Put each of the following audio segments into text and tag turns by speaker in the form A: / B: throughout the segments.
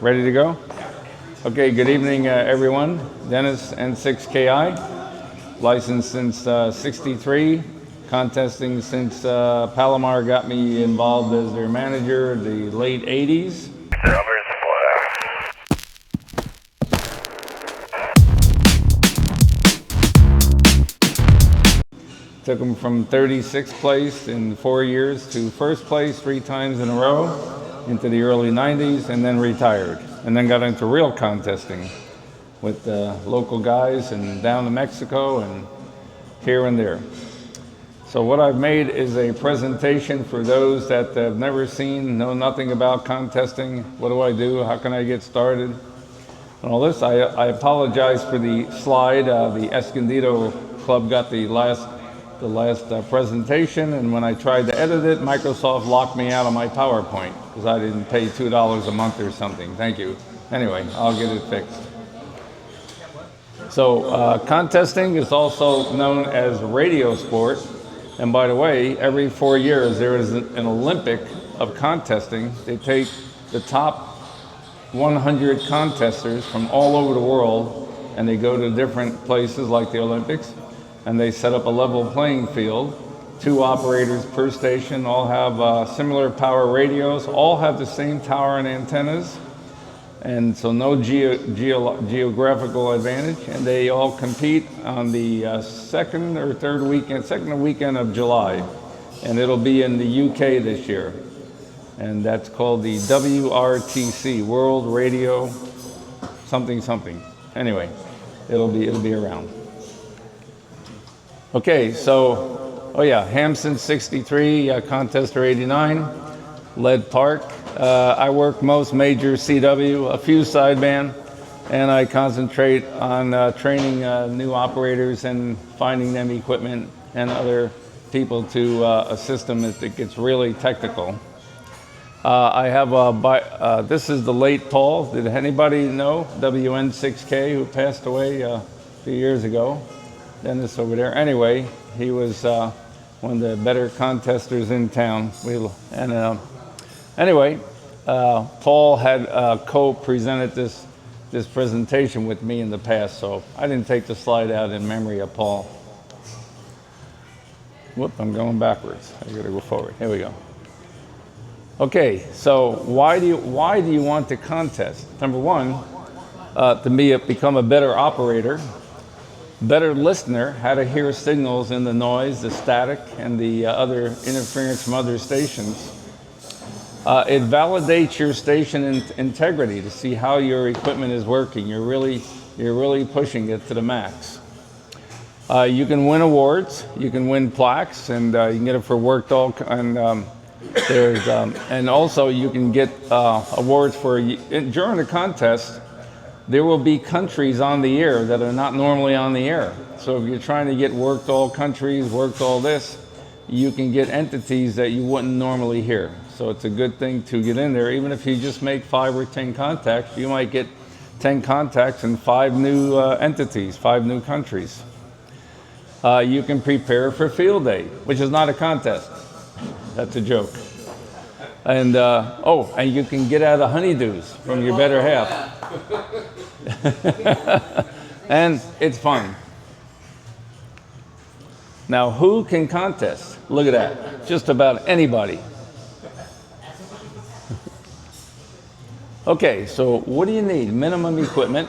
A: Ready to go? Okay, good evening, everyone. Dennis, N6KI, licensed since 63, contesting since Palomar got me involved as their manager in the late 80s. Took them from 36th place in 4 years to first place 3 times in a row into the early 90s, and then retired. And then got into real contesting with local guys and down to Mexico and here and there. So what I've made is a presentation for those that have never seen, know nothing about contesting. What do I do? How can I get started? And all this. I apologize for the slide. The Escondido Club got the last presentation, and when I tried to edit it, Microsoft locked me out of my PowerPoint because I didn't pay $2 a month or something. Thank you. Anyway, I'll get it fixed. So contesting is also known as radio sport. And by the way, every 4 years there is an Olympic of contesting. They take the top 100 contesters from all over the world, and they go to different places like the Olympics, and they set up a level playing field. 2 operators per station, all have similar power radios, all have the same tower and antennas, and so no geographical advantage, and they all compete on the second weekend of July, and it'll be in the UK this year, and that's called the WRTC, World Radio something something. Anyway, it'll be around. Okay, so, Hampson 63, Contester 89, Lead Park. I work most major CW, a few sideband, and I concentrate on training new operators and finding them equipment and other people to assist them if it gets really technical. I have, this is the late Paul. Did anybody know WN6K, who passed away a few years ago? Dennis over there. Anyway, he was one of the better contesters in town. Paul had co-presented this presentation with me in the past, so I didn't take the slide out in memory of Paul. Whoop, I'm going backwards. I gotta go forward. Here we go. Okay, so why do you want to contest? Number one, to become a better operator, better listener, how to hear signals in the noise, the static, and the other interference from other stations. It validates your station integrity to see how your equipment is working. You're really pushing it to the max. You can win awards, you can win plaques, and you can get it for worked all. And also you can get awards for during the contest. There will be countries on the air that are not normally on the air. So if you're trying to get worked all countries, worked all this, you can get entities that you wouldn't normally hear. So it's a good thing to get in there. Even if you just make 5 or 10 contacts, you might get 10 contacts and 5 new entities, 5 new countries. You can prepare for field day, which is not a contest. That's a joke. And and you can get out of honeydews from your better half. And it's fun. Now, who can contest? Look at that. Just about anybody. Okay, so what do you need? Minimum equipment.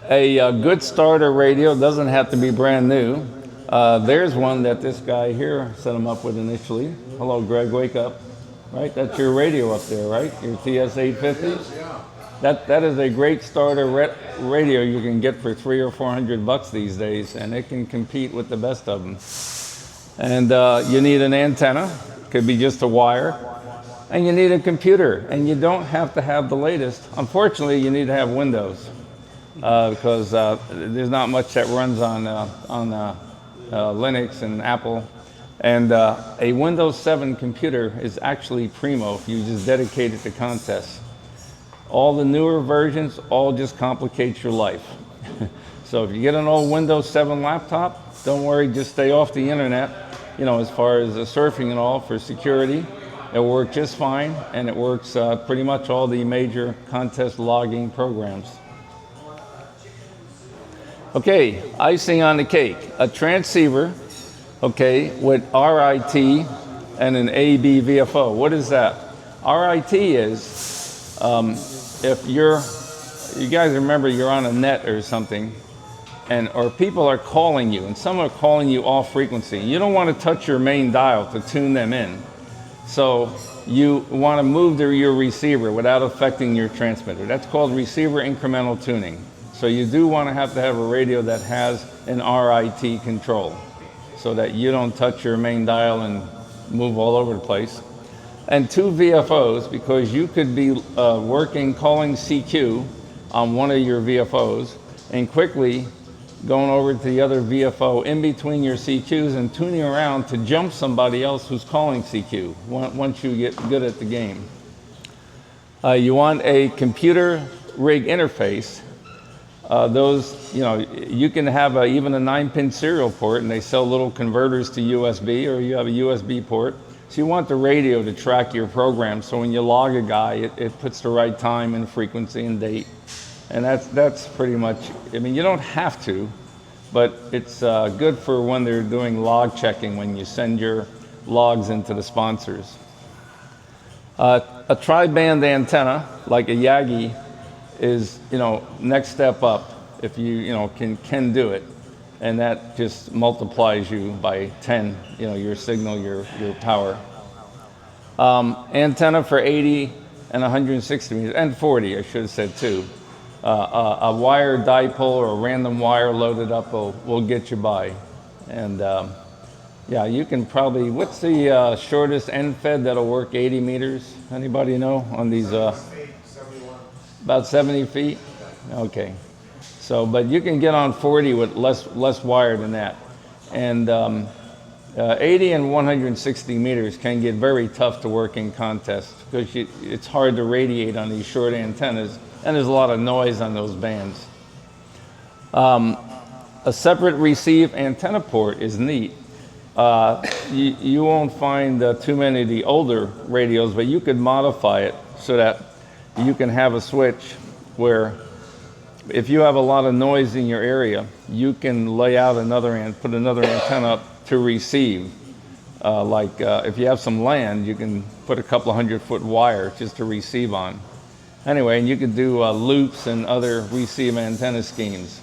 A: A good starter radio, doesn't have to be brand new. There's one that this guy here set him up with initially. Hello, Greg, wake up. Right, that's your radio up there, right? Your TS-850? That is a great starter radio you can get for $300 or $400 these days, and it can compete with the best of them. And you need an antenna, could be just a wire, and you need a computer, and you don't have to have the latest. Unfortunately, you need to have Windows because there's not much that runs on Linux and Apple. And a Windows 7 computer is actually primo if you just dedicate it to contests. All the newer versions all just complicate your life. So if you get an old Windows 7 laptop, don't worry, just stay off the internet, as far as surfing and all for security. It worked just fine, and it works pretty much all the major contest logging programs. Okay, icing on the cake. A transceiver, okay, with RIT and an AB VFO. What is that? RIT is, if you guys remember you're on a net or something, or people are calling you, and some are calling you off frequency. You don't want to touch your main dial to tune them in. So you want to move your receiver without affecting your transmitter. That's called receiver incremental tuning. So you do want to have a radio that has an RIT control so that you don't touch your main dial and move all over the place. And 2 VFOs, because you could be calling CQ on one of your VFOs and quickly going over to the other VFO in between your CQs and tuning around to jump somebody else who's calling CQ once you get good at the game. You want a computer rig interface. Those, you can have even a 9-pin serial port, and they sell little converters to USB, or you have a USB port. So you want the radio to track your program, so when you log a guy, it puts the right time and frequency and date. And that's pretty much, you don't have to, but it's good for when they're doing log checking, when you send your logs into the sponsors. A tri-band antenna, like a Yagi, is, next step up if you, can do it. And that just multiplies you by 10, your signal, your power. Antenna for 80 and 160 meters, and 40, I should have said too. A wire dipole or a random wire loaded up will get you by. And yeah, you can probably, what's the shortest end fed that'll work 80 meters? Anybody know on these? About 70 feet? Okay. So, but you can get on 40 with less wire than that. And 80 and 160 meters can get very tough to work in contests because it's hard to radiate on these short antennas, and there's a lot of noise on those bands. A separate receive antenna port is neat. You won't find too many of the older radios, but you could modify it so that you can have a switch where if you have a lot of noise in your area, you can lay out put another antenna up to receive. If you have some land, you can put a couple of 100-foot wire just to receive on. Anyway, and you could do loops and other receive antenna schemes.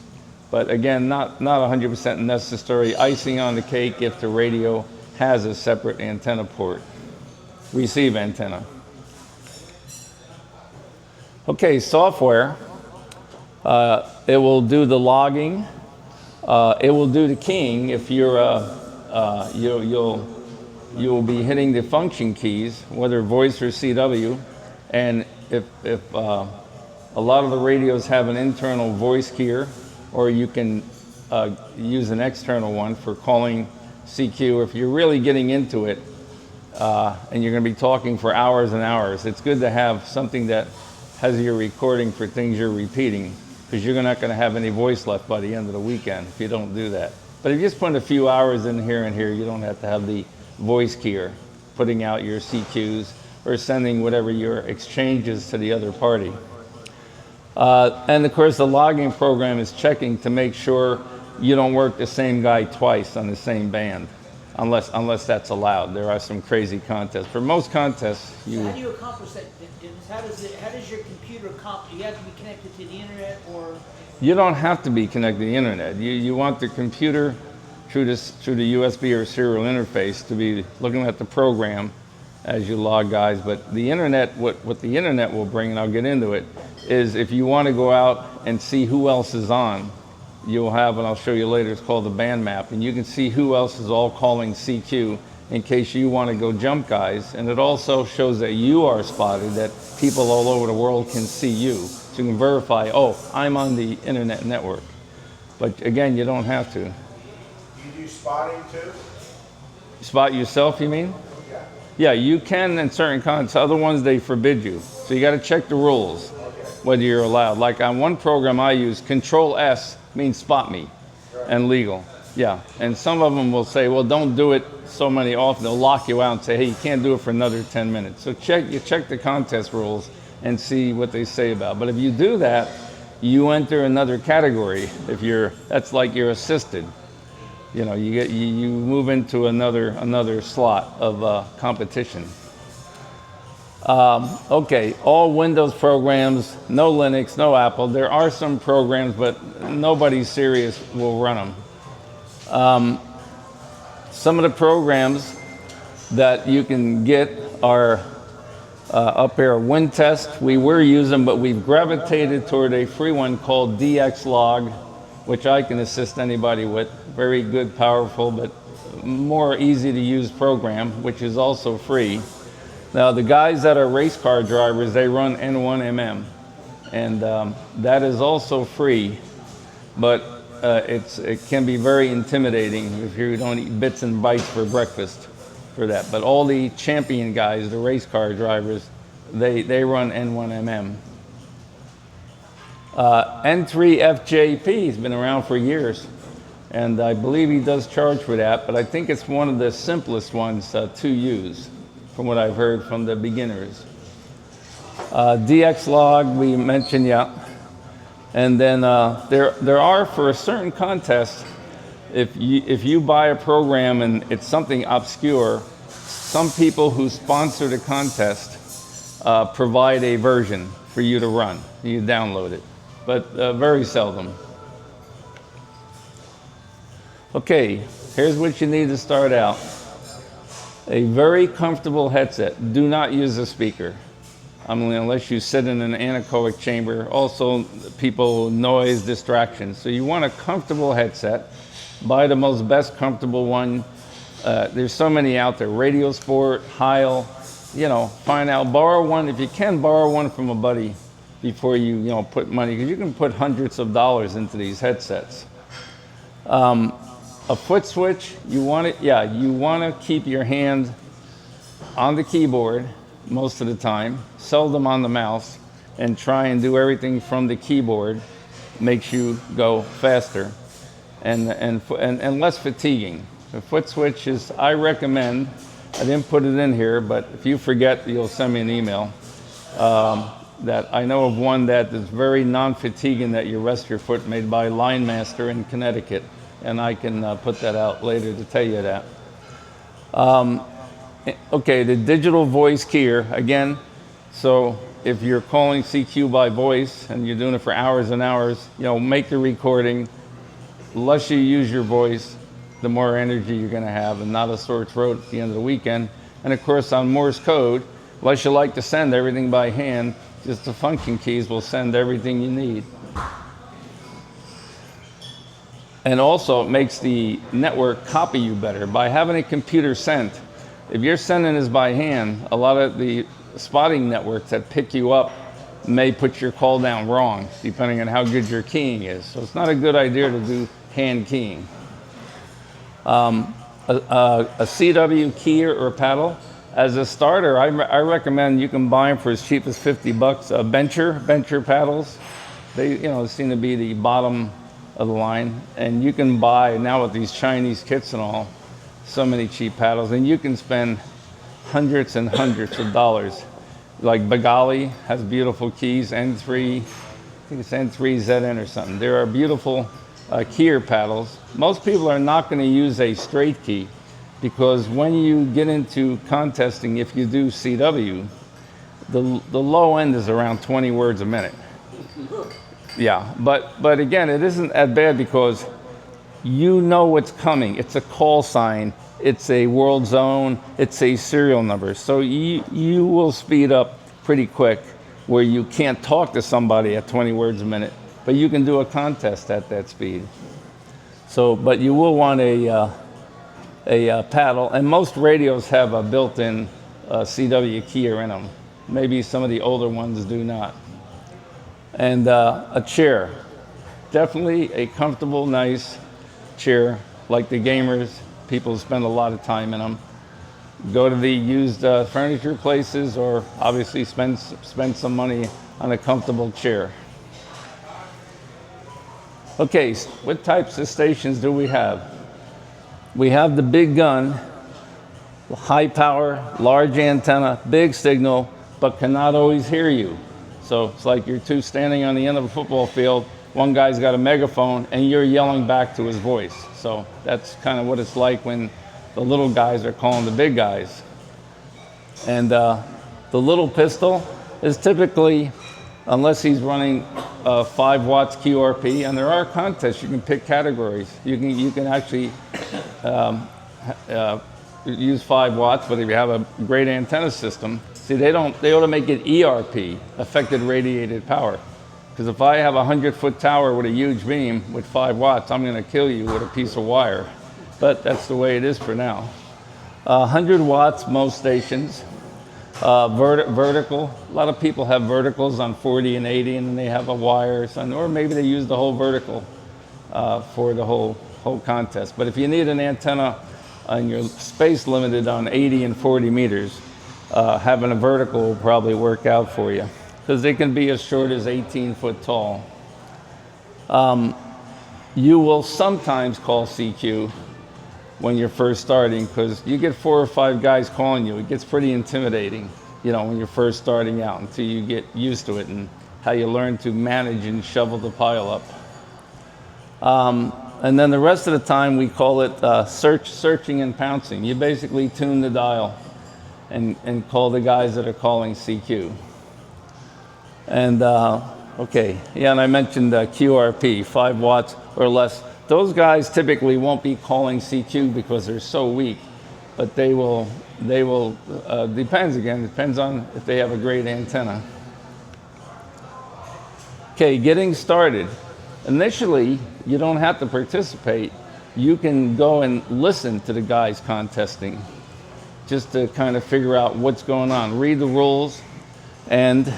A: But again, not 100% necessary. Icing on the cake if the radio has a separate antenna port, receive antenna. Okay, software. It will do the logging. It will do the keying if you're you'll be hitting the function keys, whether voice or CW, and if a lot of the radios have an internal voice keyer, or you can use an external one for calling CQ. If you're really getting into it and you're going to be talking for hours and hours, it's good to have something that has your recording for things you're repeating, because you're not going to have any voice left by the end of the weekend if you don't do that. But if you just put a few hours in here and here, you don't have to have the voice keyer putting out your CQs or sending whatever your exchanges to the other party. And of course, the logging program is checking to make sure you don't work the same guy twice on the same band, unless that's allowed. There are some crazy contests. For most contests,
B: So how do you accomplish that? How does your computer accomplish? You have to be connected to the internet, or
A: you don't have to be connected to the internet. You want the computer through the USB or serial interface to be looking at the program as you log guys. But the internet, what the internet will bring, and I'll get into it, is if you want to go out and see who else is on, you'll have, and I'll show you later, it's called the band map, and you can see who else is all calling CQ in case you want to go jump guys. And it also shows that you are spotted, that people all over the world can see you. So you can verify, oh, I'm on the internet network. But again, you don't have to.
C: You do spotting too?
A: Spot yourself, you mean?
C: Yeah.
A: Yeah, you can in certain contests. Other ones, they forbid you. So you got to check the rules, whether you're allowed. Like on one program I use, Control S means spot me, and legal. Yeah, and some of them will say, well, don't do it so many off, they'll lock you out and say, hey, you can't do it for another 10 minutes. So check the contest rules and see what they say about it. But if you do that, you enter another category. That's like you're assisted. You know, you move into another slot of competition. Okay, all Windows programs, no Linux, no Apple. There are some programs, but nobody serious will run them. Some of the programs that you can get are up here, WinTest. We were using, but we've gravitated toward a free one called DXlog, which I can assist anybody with. Very good, powerful, but more easy to use program, which is also free. Now, the guys that are race car drivers, they run N1MM, and that is also free, but it can be very intimidating if you don't eat bits and bytes for breakfast for that. But all the champion guys, the race car drivers, they run N1MM. N3FJP has been around for years, and I believe he does charge for that, but I think it's one of the simplest ones to use, from what I've heard from the beginners. DXlog, we mentioned, yeah. And then there are, for a certain contest, if you buy a program and it's something obscure, some people who sponsor the contest provide a version for you to run. You download it, but very seldom. Okay, here's what you need to start out. A very comfortable headset. Do not use a speaker. I mean, unless you sit in an anechoic chamber. Also, people, noise, distractions. So you want a comfortable headset. Buy the best comfortable one. There's so many out there. Radio Sport, Heil, you know, find out. Borrow one. If you can, borrow one from a buddy before you put money, because you can put hundreds of dollars into these headsets. A foot switch, you want to keep your hand on the keyboard most of the time, seldom on the mouse, and try and do everything from the keyboard. Makes you go faster and less fatiguing. The foot switch is, I recommend, I didn't put it in here, but if you forget, you'll send me an email, that I know of one that is very non-fatiguing that you rest your foot, made by Line Master in Connecticut. And I can put that out later to tell you that. Okay, the digital voice keyer, again, so if you're calling CQ by voice and you're doing it for hours and hours, make the recording. The less you use your voice, the more energy you're gonna have and not a sore throat at the end of the weekend. And of course, on Morse code, unless you like to send everything by hand, just the function keys will send everything you need. And also, it makes the network copy you better. By having a computer sent, if you're sending this by hand, a lot of the spotting networks that pick you up may put your call down wrong, depending on how good your keying is. So it's not a good idea to do hand keying. A CW keyer or paddle, as a starter, I recommend you can buy them for as cheap as $50. Bencher paddles, they seem to be the bottom of the line, and you can buy now with these Chinese kits and all, so many cheap paddles, and you can spend hundreds and hundreds of dollars. Like Bagali has beautiful keys, N3, I think it's N3ZN or something. There are beautiful keyer paddles. Most people are not going to use a straight key, because when you get into contesting, if you do CW, the low end is around 20 words a minute. Yeah, but again, it isn't that bad because you know what's coming. It's a call sign, it's a world zone, it's a serial number. So you will speed up pretty quick where you can't talk to somebody at 20 words a minute, but you can do a contest at that speed. So, but you will want a paddle, and most radios have a built-in CW keyer in them. Maybe some of the older ones do not. And a chair, definitely a comfortable, nice chair, like the gamers. People spend a lot of time in them. Go to the used furniture places, or obviously spend some money on a comfortable chair. Okay, what types of stations do we have? We have the big gun, high power, large antenna, big signal, but cannot always hear you. So it's like you're two standing on the end of a football field. One guy's got a megaphone and you're yelling back to his voice. So that's kind of what it's like when the little guys are calling the big guys. And the little pistol is typically, unless he's running 5 watts QRP, and there are contests, you can pick categories. You can actually use 5 watts, but if you have a great antenna system, see, they ought to make it ERP, affected radiated power. Because if I have a 100-foot tower with a huge beam with 5 watts, I'm going to kill you with a piece of wire. But that's the way it is for now. 100 watts, most stations. Vertical. A lot of people have verticals on 40 and 80, and then they have a wire or something, or maybe they use the whole vertical for the whole contest. But if you need an antenna and you're space limited on 80 and 40 meters, having a vertical will probably work out for you, because they can be as short as 18 foot tall. You will sometimes call CQ when you're first starting, because you get 4 or 5 guys calling you. It gets pretty intimidating, when you're first starting out, until you get used to it and how you learn to manage and shovel the pile up. And then the rest of the time we call it searching and pouncing. You basically tune the dial and call the guys that are calling CQ. And okay, yeah, and I mentioned QRP, 5 watts or less. Those guys typically won't be calling CQ because they're so weak, but they will, depends on if they have a great antenna. Okay, getting started. Initially, you don't have to participate. You can go and listen to the guys contesting, just to kind of figure out what's going on. Read the rules, and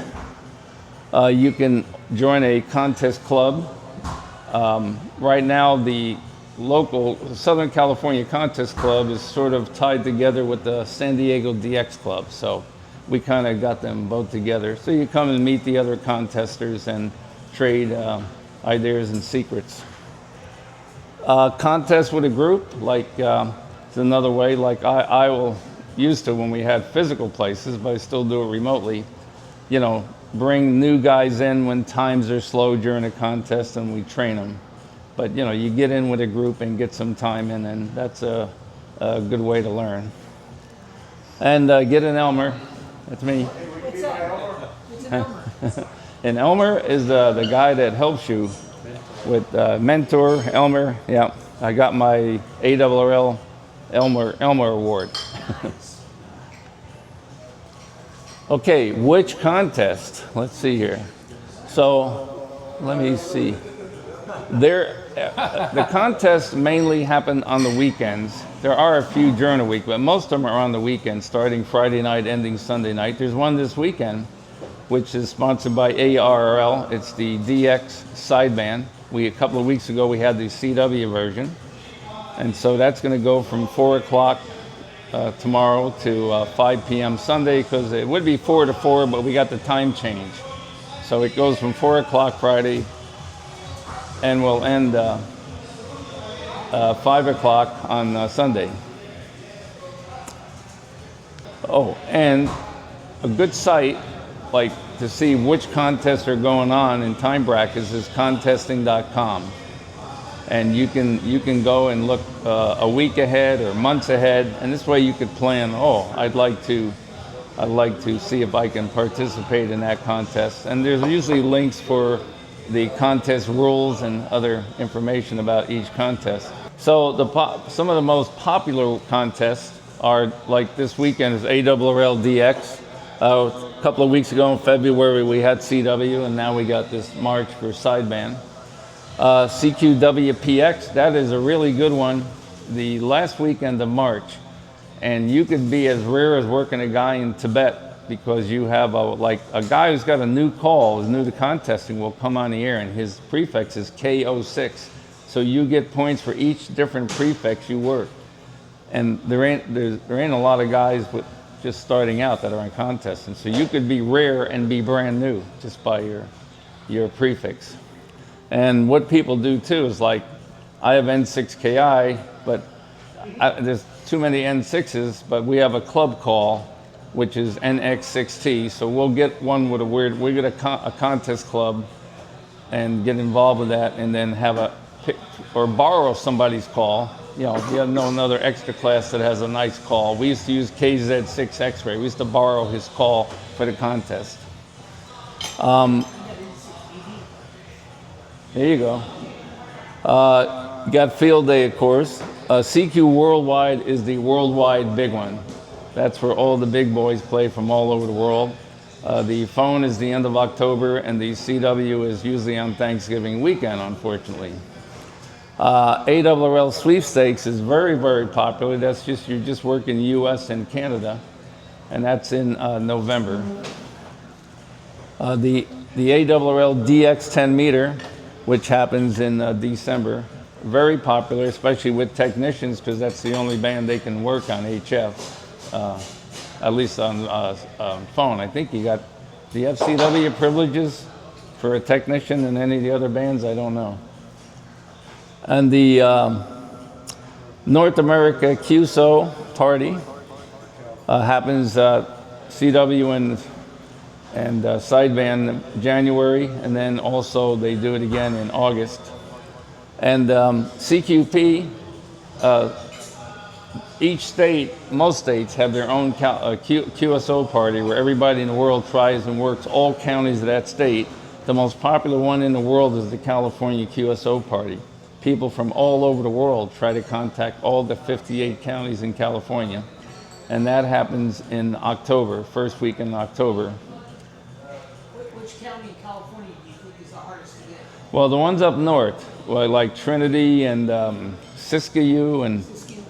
A: you can join a contest club. Right now, the local Southern California Contest Club is sort of tied together with the San Diego DX Club, so we kind of got them both together. So you come and meet the other contesters and trade ideas and secrets. Contest with a group, it's another way, I will used to when we had physical places, but I still do it remotely. Bring new guys in when times are slow during a contest and we train them. But you get in with a group and get some time in, and that's a good way to learn. And get an Elmer. That's me.
B: What's that? It's an Elmer.
A: An Elmer is the guy that helps you with mentor, Elmer. Yeah, I got my ARRL Elmer Award. Okay, which contest? Let's see here. So, let me see. The contests mainly happen on the weekends. There are a few during the week, but most of them are on the weekend, starting Friday night, ending Sunday night. There's one this weekend, which is sponsored by ARRL. It's the DX sideband. A couple of weeks ago, we had the CW version. And so that's going to go from 4 o'clock tomorrow to 5 p.m. Sunday, because it would be 4 to 4, but we got the time change. So it goes from 4 o'clock Friday and will end 5 o'clock on Sunday. Oh, and a good site, to see which contests are going on in time brackets, is contesting.com. And you can go and look a week ahead or months ahead, and this way you could plan, I'd like to see if I can participate in that contest. And there's usually links for the contest rules and other information about each contest. So some of the most popular contests are, like this weekend is ARRL DX. A couple of weeks ago in February we had CW, and now we got this March for sideband. CQWPX, that is a really good one, the last weekend of March. And you could be as rare as working a guy in Tibet, because you have a guy who's got a new call, is new to contesting, will come on the air, and his prefix is K06. So you get points for each different prefix you work. And there ain't a lot of guys with just starting out that are in contests. And so you could be rare and be brand new just by your prefix. And what people do too is, I have N6KI, but there's too many N6s, but we have a club call, which is NX6T. So we'll get one with we get a contest club and get involved with that, and then have a pick or borrow somebody's call. You know, if you know another extra class that has a nice call. We used to use KZ6 X-ray. We used to borrow his call for the contest. There you go. Got field day, of course. CQ Worldwide is the worldwide big one. That's where all the big boys play from all over the world. The phone is the end of October, and the CW is usually on Thanksgiving weekend, unfortunately. ARRL sweepstakes is very, very popular. That's just, you're just working US and Canada, and that's in November. The ARRL DX 10 meter, which happens in December, very popular, especially with technicians, because that's the only band they can work on HF, at least on phone. I think do you have CW privileges for a technician in any of the other bands? I don't know. And the North America QSO party happens CW and sideband January, and then also they do it again in August. And CQP, each state, most states have their own QSO party where everybody in the world tries and works all counties of that state. The most popular one in the world is the California QSO party. People from all over the world try to contact all the 58 counties in California. And that happens in October, first week in October.
B: Which county in California do you think is the hardest to get?
A: Well, the ones up north, like Trinity and Siskiyou, and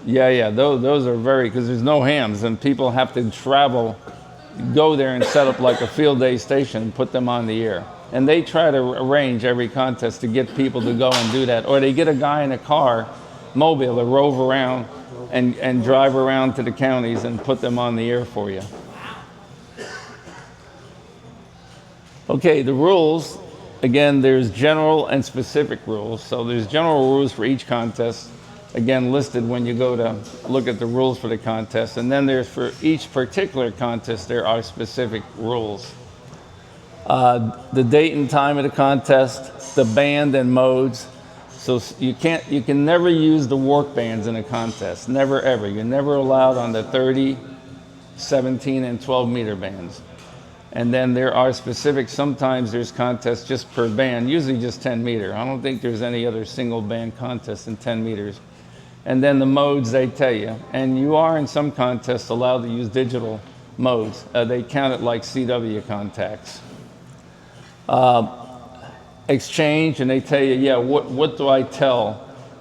A: yeah, those are very, because there's no hams, and people have to travel, go there and set up like a field day station and put them on the air. And they try to arrange every contest to get people to go and do that. Or they get a guy in a car, mobile, to rove around and drive around to the counties and put them on the air for you. Okay, the rules. Again, there's general and specific rules. So there's general rules for each contest, again, listed when you go to look at the rules for the contest. And then there's, for each particular contest, there are specific rules. The date and time of the contest, the band and modes. So you can never use the work bands in a contest, never ever. You're never allowed on the 30, 17, and 12 meter bands. And then there are specific, sometimes there's contests just per band, usually just 10 meter. I don't think there's any other single band contest in 10 meters. And then the modes they tell you. And you are in some contests allowed to use digital modes. They count it like CW contacts. Exchange, and they tell you, yeah, what do I tell?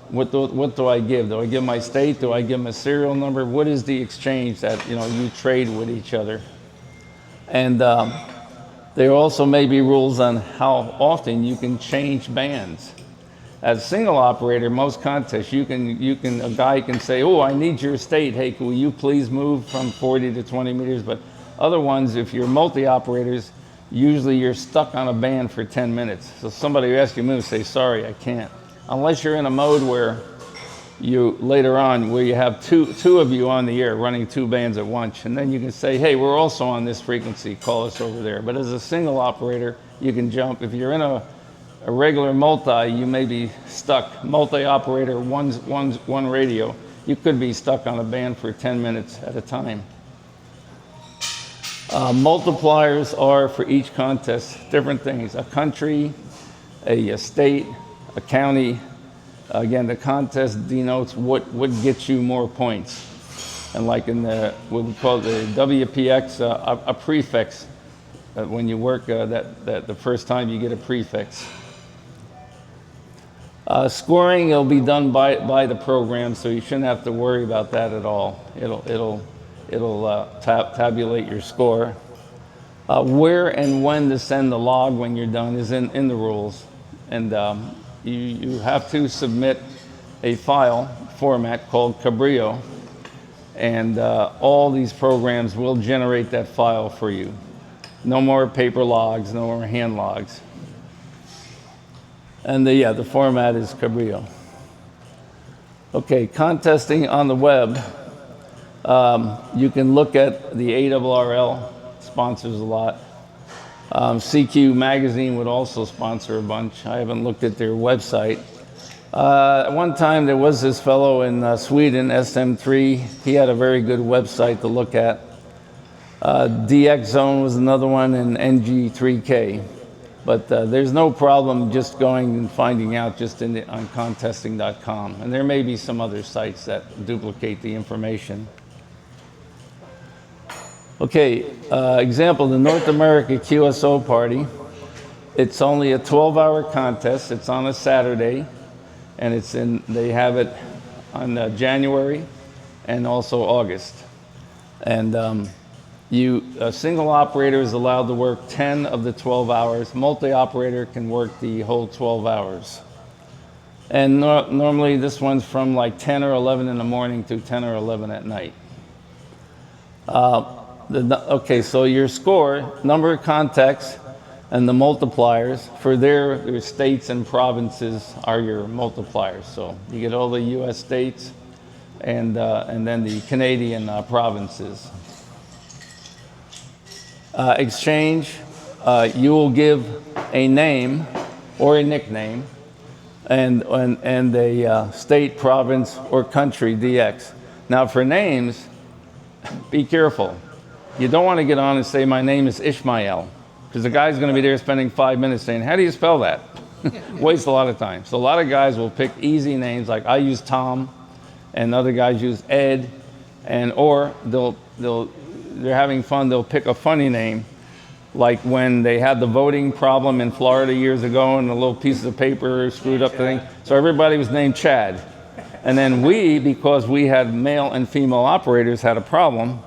A: What do I give? Do I give my state? Do I give them a serial number? What is the exchange that you trade with each other? And there also may be rules on how often you can change bands. As a single operator, most contests, a guy can say, oh, I need your state. Hey, will you please move from 40 to 20 meters? But other ones, if you're multi-operators, usually you're stuck on a band for 10 minutes. So somebody who asks you to move, say, sorry, I can't. Unless you're in a mode where later on, where you have two of you on the air running two bands at once, and then you can say, hey, we're also on this frequency, call us over there. But as a single operator, you can jump. If you're in a regular multi, you may be stuck. Multi-operator, one radio, you could be stuck on a band for 10 minutes at a time. Multipliers are, for each contest, different things. A country, a state, a county. Again, the contest denotes what gets you more points. And like in what we call the WPX, a prefix. When you work that the first time you get a prefix. Scoring will be done by the program, so you shouldn't have to worry about that at all. It'll tabulate your score. Where and when to send the log when you're done is in the rules. And you have to submit a file format called Cabrillo. And all these programs will generate that file for you. No more paper logs, no more hand logs. And the format is Cabrillo. Okay, contesting on the web. You can look at the ARRL, sponsors a lot. CQ Magazine would also sponsor a bunch. I haven't looked at their website. At one time, there was this fellow in Sweden, SM3. He had a very good website to look at. DX Zone was another one, and NG3K. But there's no problem just going and finding out just on contesting.com. And there may be some other sites that duplicate the information. Okay, example, the North America QSO party. It's only a 12-hour contest. It's on a Saturday, and they have it on January and also August. And a single operator is allowed to work 10 of the 12 hours. Multi-operator can work the whole 12 hours. And normally this one's from like 10 or 11 in the morning to 10 or 11 at night. Okay, so your score, number of contacts, and the multipliers for their states and provinces are your multipliers. So you get all the U.S. states and then the Canadian provinces. Exchange, you will give a name or a nickname and a state, province, or country DX. Now for names, be careful. You don't want to get on and say, my name is Ishmael, because the guy's going to be there spending 5 minutes saying, how do you spell that? Waste a lot of time. So a lot of guys will pick easy names, like I use Tom, and other guys use Ed, or they're having fun, they'll pick a funny name, like when they had the voting problem in Florida years ago and the little pieces of paper screwed up the thing. So everybody was named Chad. And then because we had male and female operators, had a problem,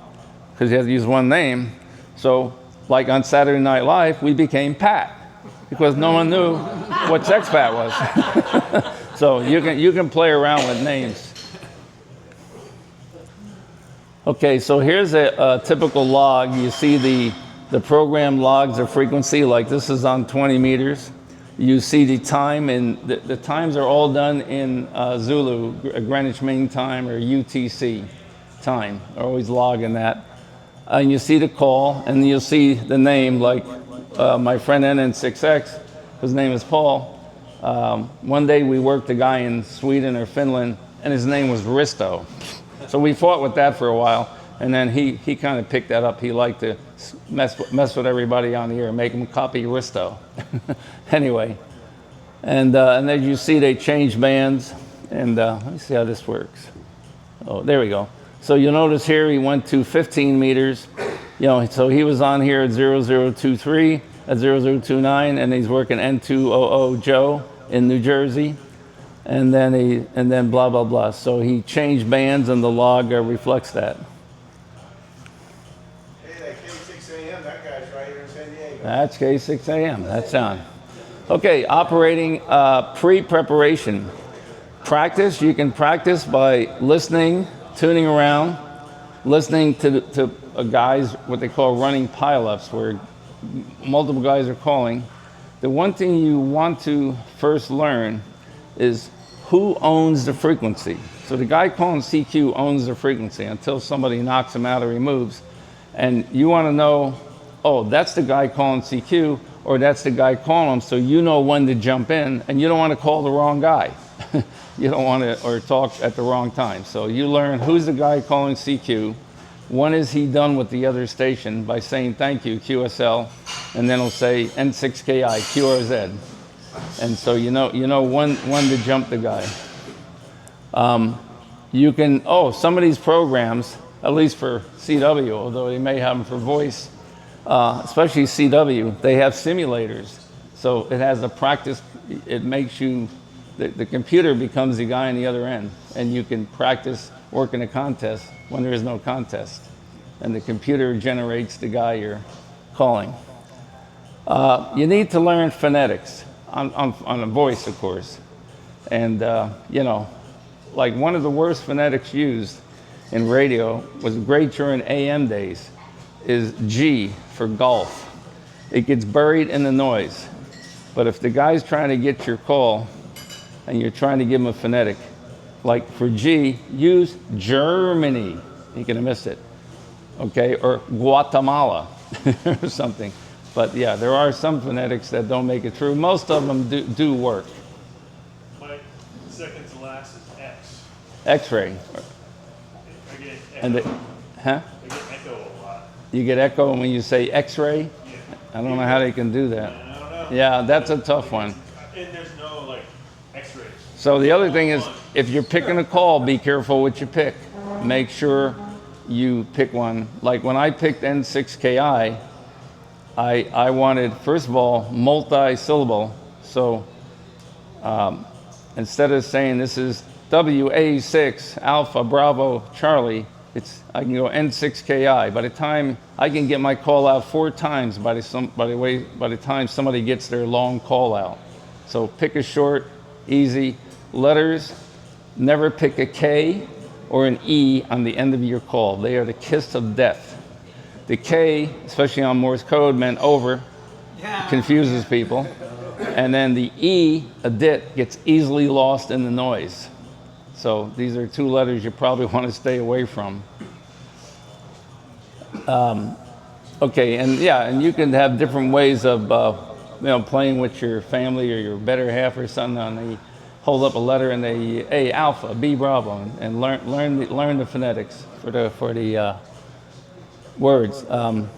A: because you had to use one name. So like on Saturday Night Live, we became Pat, because no one knew what sex Pat was. So you can play around with names. Okay, so here's a typical log. You see the program logs of frequency, like this is on 20 meters. You see the time, and the times are all done in Zulu, Greenwich Mean Time, or UTC time. They're always logging that. And you see the call, and you'll see the name, like my friend NN6X, his name is Paul. One day we worked a guy in Sweden or Finland, and his name was Risto. So we fought with that for a while, and then he kind of picked that up. He liked to mess with everybody on the air, make them copy Risto. Anyway, and as you see, they change bands, and let me see how this works. Oh, there we go. So you'll notice here he went to 15 meters. So he was on here at 0023, at 0029, and he's working N200 Joe in New Jersey. And then blah, blah, blah. So he changed bands, and the log reflects that.
C: Hey, that K6AM, that guy's right here in San Diego.
A: That's K6AM, that's on. Okay, operating pre-preparation. Practice, you can practice by listening, tuning around, listening to guys, what they call running pileups, where multiple guys are calling. The one thing you want to first learn is who owns the frequency. So the guy calling CQ owns the frequency until somebody knocks him out or removes. And you want to know, oh, that's the guy calling CQ, or that's the guy calling him, so you know when to jump in, and you don't want to call the wrong guy. You don't want to, or talk at the wrong time. So you learn who's the guy calling CQ, when is he done with the other station by saying thank you, QSL, and then he'll say N6KI, QRZ. And so you know when to jump the guy. You can, some of these programs, at least for CW, although they may have them for voice, especially CW, they have simulators. So it has a practice, it makes you, the computer becomes the guy on the other end, and you can practice working a contest when there is no contest. And the computer generates the guy you're calling. You need to learn phonetics on a voice, of course. And, like one of the worst phonetics used in radio was great during AM days is G for golf. It gets buried in the noise. But if the guy's trying to get your call and you're trying to give him a phonetic, like for G, use Germany. He could have missed it. Okay, or Guatemala or something. But yeah, there are some phonetics that don't make it through. Most of them do work.
D: My second to last is X.
A: X-ray.
D: I get echo.
A: And huh?
D: I get echo a lot.
A: You get echo when you say X-ray?
D: Yeah.
A: I don't know how they can do that.
D: I don't know.
A: Yeah, that's a tough one.
D: And there's no like X-rays.
A: So the other thing is, if you're picking a call, be careful what you pick. Make sure you pick one. Like when I picked N6KI, I wanted, first of all, multi-syllable. So instead of saying this is WA6 Alpha Bravo Charlie, I can go N6KI. By the time I can get my call out 4 times by the time somebody gets their long call out. So pick a short, easy letters. Never pick a K or an E on the end of your call. They are the kiss of death. The K, especially on Morse code, meant over, confuses people. And then the E, a dit, gets easily lost in the noise. So these are 2 letters you probably want to stay away from. Okay, and you can have different ways of playing with your family or your better half or something. And they hold up a letter and they A Alpha, B Bravo, and learn the phonetics for the words. Of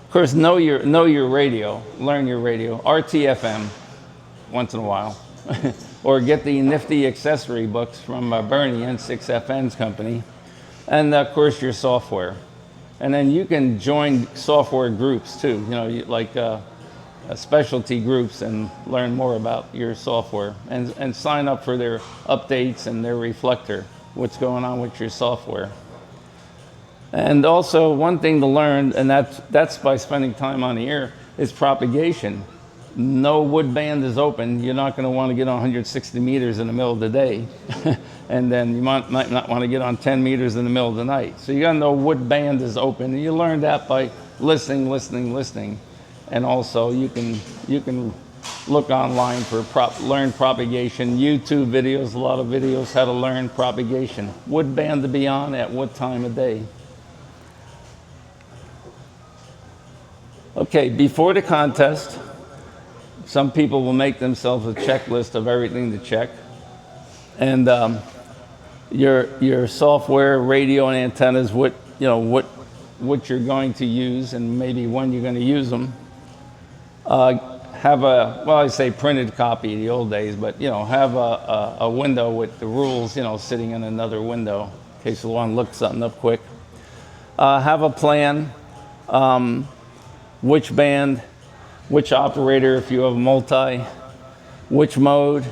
A: course, know your radio, learn your radio, RTFM once in a while, or get the nifty accessory books from Bernie, N6FN's company, and of course your software. And then you can join software groups too, like specialty groups, and learn more about your software and sign up for their updates and their reflector, what's going on with your software. And also one thing to learn, and that's by spending time on the air, is propagation. No wood band is open. You're not going to want to get on 160 meters in the middle of the day. And then you might not want to get on 10 meters in the middle of the night. So you got to know wood band is open. And you learn that by listening. And also you can look online for learn propagation. YouTube videos, a lot of videos how to learn propagation. Wood band to be on at what time of day. Okay, before the contest, some people will make themselves a checklist of everything to check. And your software, radio, and antennas, what you're going to use, and maybe when you're going to use them. Have I say printed copy the old days, but have a window with the rules, sitting in another window in case you want to look something up quick. Have a plan. Which band, which operator, if you have multi, which mode,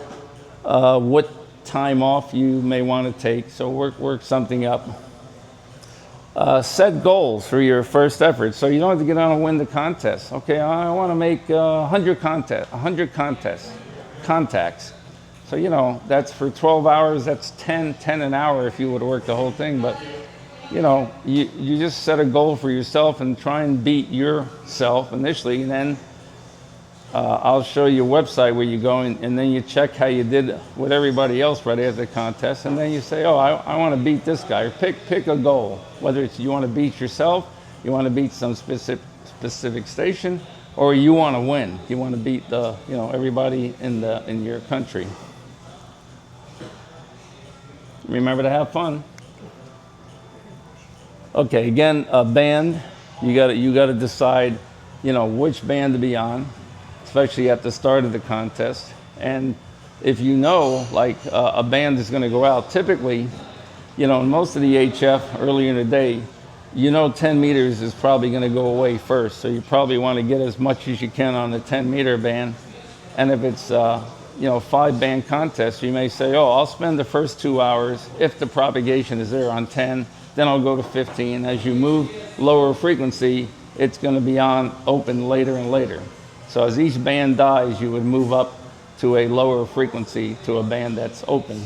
A: what time off you may want to take. So work something up. Set goals for your first effort, so you don't have to get on and win the contest. Okay, I want to make 100 contacts. So that's for 12 hours. That's 10 an hour if you would work the whole thing. But you just set a goal for yourself and try and beat yourself initially, and then I'll show you a website where you go and then you check how you did with everybody else right after the contest, and then you say, oh, I want to beat this guy, or pick a goal, whether it's you want to beat yourself, you want to beat some specific station, or you want to win, you want to beat everybody in your country. Remember to have fun. Okay, again, a band, you got to decide, which band to be on, especially at the start of the contest. And if like a band is going to go out, typically, in most of the HF earlier in the day, 10 meters is probably going to go away first. So you probably want to get as much as you can on the 10-meter band. And if it's 5-band contest, you may say, oh, I'll spend the first 2 hours if the propagation is there on 10. Then I'll go to 15. As you move lower frequency, it's going to be on open later and later. So as each band dies, you would move up to a lower frequency to a band that's open.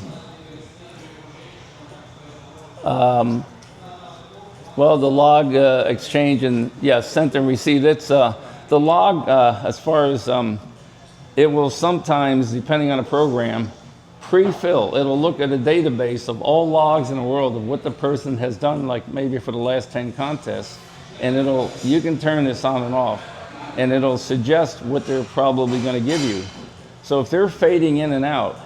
A: Well, the log exchange and sent and received. It's the log as far as it will sometimes, depending on the program, pre-fill. It'll look at a database of all logs in the world of what the person has done, like maybe for the last 10 contests, and you can turn this on and off, and it'll suggest what they're probably going to give you. So if they're fading in and out,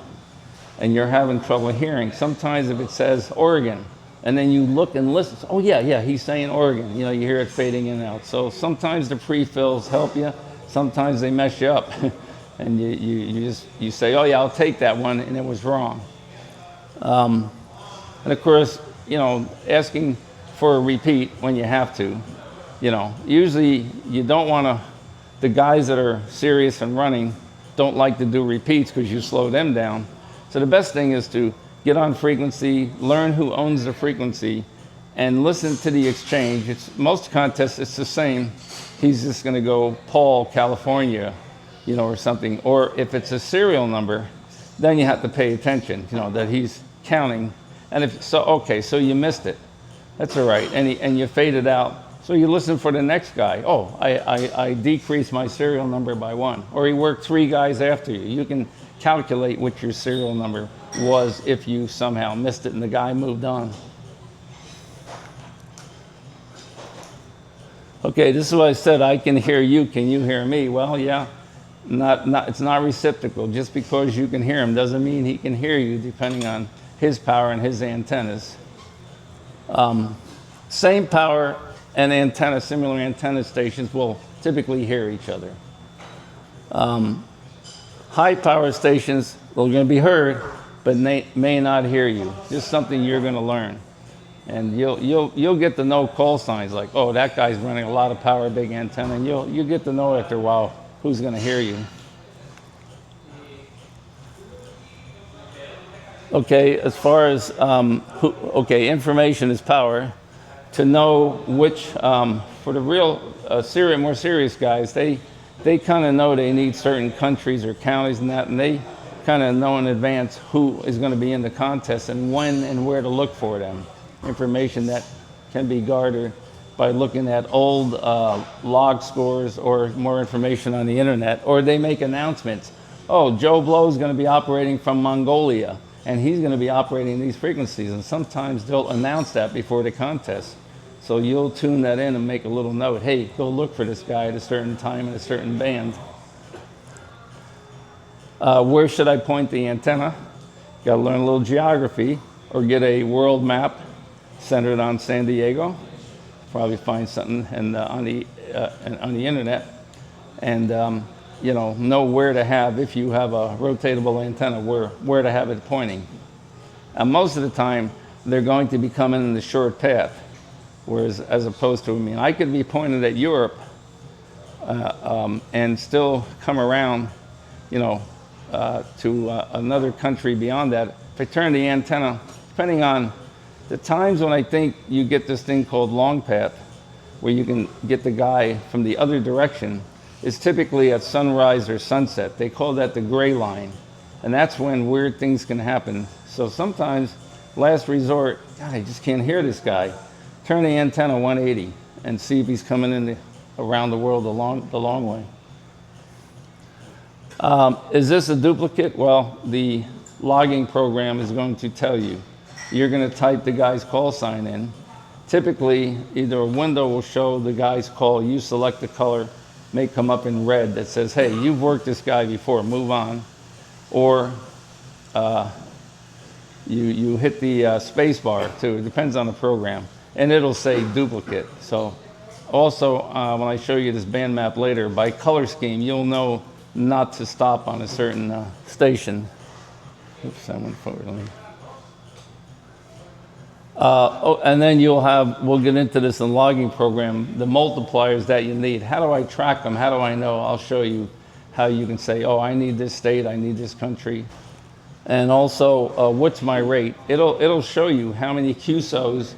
A: and you're having trouble hearing, sometimes if it says Oregon, and then you look and listen, oh yeah, he's saying Oregon, you hear it fading in and out. So sometimes the pre-fills help you, sometimes they mess you up. And you say, oh yeah, I'll take that one, and it was wrong. And of course, asking for a repeat when you have to. Usually you don't want to, the guys that are serious and running don't like to do repeats because you slow them down. So the best thing is to get on frequency, learn who owns the frequency, and listen to the exchange. Most contests, it's the same. He's just going to go Paul, California, or something. Or if it's a serial number, then you have to pay attention, that he's counting. And so you missed it. That's all right. And you fade it out. So you listen for the next guy. Oh, I decreased my serial number by 1. Or he worked 3 guys after you. You can calculate what your serial number was if you somehow missed it and the guy moved on. Okay, this is what I said. I can hear you. Can you hear me? Well, yeah. It's not reciprocal. Just because you can hear him doesn't mean he can hear you, depending on his power and his antennas. Same power and antenna, similar antenna stations will typically hear each other. High power stations are going to be heard, but may not hear you. Just something you're going to learn. And you'll get to know call signs like, oh, that guy's running a lot of power, big antenna, and you'll get to know after a while who's going to hear you. Okay, as far as, information is power. To know which, for the real more serious guys, they kind of know they need certain countries or counties and that, and they kind of know in advance who is going to be in the contest and when and where to look for them. Information that can be garnered by looking at old log scores or more information on the internet, or they make announcements. Oh, Joe Blow is going to be operating from Mongolia, and he's going to be operating these frequencies, and sometimes they'll announce that before the contest. So you'll tune that in and make a little note. Hey, go look for this guy at a certain time in a certain band. Where should I point the antenna? Got to learn a little geography, or get a world map centered on San Diego. Probably find something on the internet, and know where to have, if you have a rotatable antenna, where to have it pointing. And most of the time, they're going to be coming in the short path, whereas as opposed to, I could be pointed at Europe and still come around, to another country beyond that. If I turn the antenna, depending on the times when I think you get this thing called long path, where you can get the guy from the other direction, is typically at sunrise or sunset. They call that the gray line. And that's when weird things can happen. So sometimes, last resort, God, I just can't hear this guy. Turn the antenna 180 and see if he's coming in around the world the long way. Is this a duplicate? Well, the logging program is going to tell you. You're going to type the guy's call sign in. Typically, either a window will show the guy's call, you select the color, may come up in red that says, hey, you've worked this guy before, move on. Or you hit the space bar too, it depends on the program, and it'll say duplicate. So also, when I show you this band map later, by color scheme, you'll know not to stop on a certain station. Oops, I went forward. And then we'll get into this in the logging program, the multipliers that you need. How do I track them? How do I know? I'll show you how you can say, oh, I need this state, I need this country. And also, what's my rate? It'll show you how many QSOs,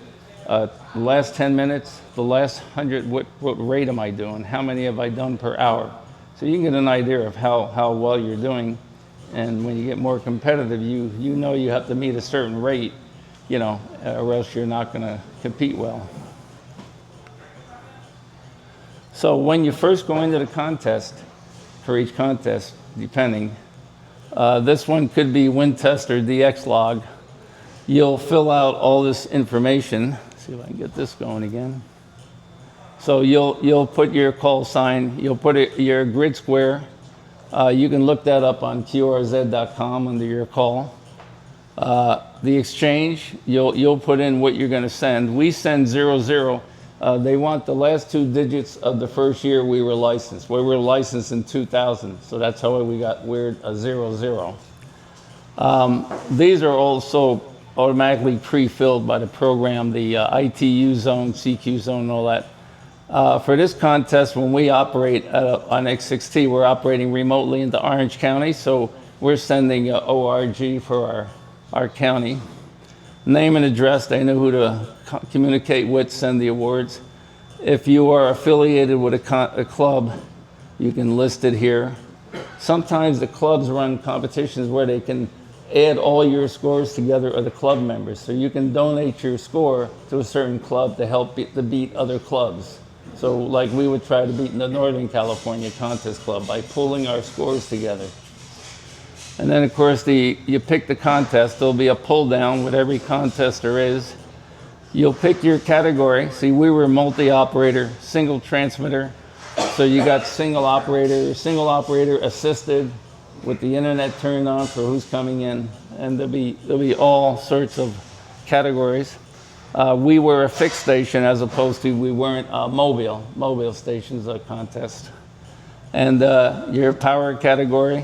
A: the last 10 minutes, the last 100, what rate am I doing? How many have I done per hour? So you can get an idea of how well you're doing. And when you get more competitive, you know you have to meet a certain rate, or else you're not going to compete well. So when you first go into the contest, for each contest, depending, This one could be WinTest or DX log. You'll fill out all this information. See if I can get this going again. So you'll put your call sign, you'll put your grid square. You can look that up on qrz.com under your call. The exchange, you'll put in what you're going to send. We send 00. They want the last 2 digits of the first year we were licensed. We were licensed in 2000, so that's how we got weird, a 00. These are also automatically pre-filled by the program, the ITU zone, CQ zone, and all that. For this contest, when we operate on X6T, we're operating remotely into Orange County, so we're sending ORG for our county. Name and address, they know who to communicate with, send the awards. If you are affiliated with a club, you can list it here. Sometimes the clubs run competitions where they can add all your scores together of the club members. So you can donate your score to a certain club to help beat other clubs. So like we would try to beat the Northern California Contest Club by pulling our scores together. And then of course you pick the contest. There'll be a pull down with every contest there is. You'll pick your category. See, we were multi-operator, single transmitter. So you got single operator assisted with the internet turned on for who's coming in. And there'll be all sorts of categories. We were a fixed station as opposed to we weren't mobile stations contest. And your power category.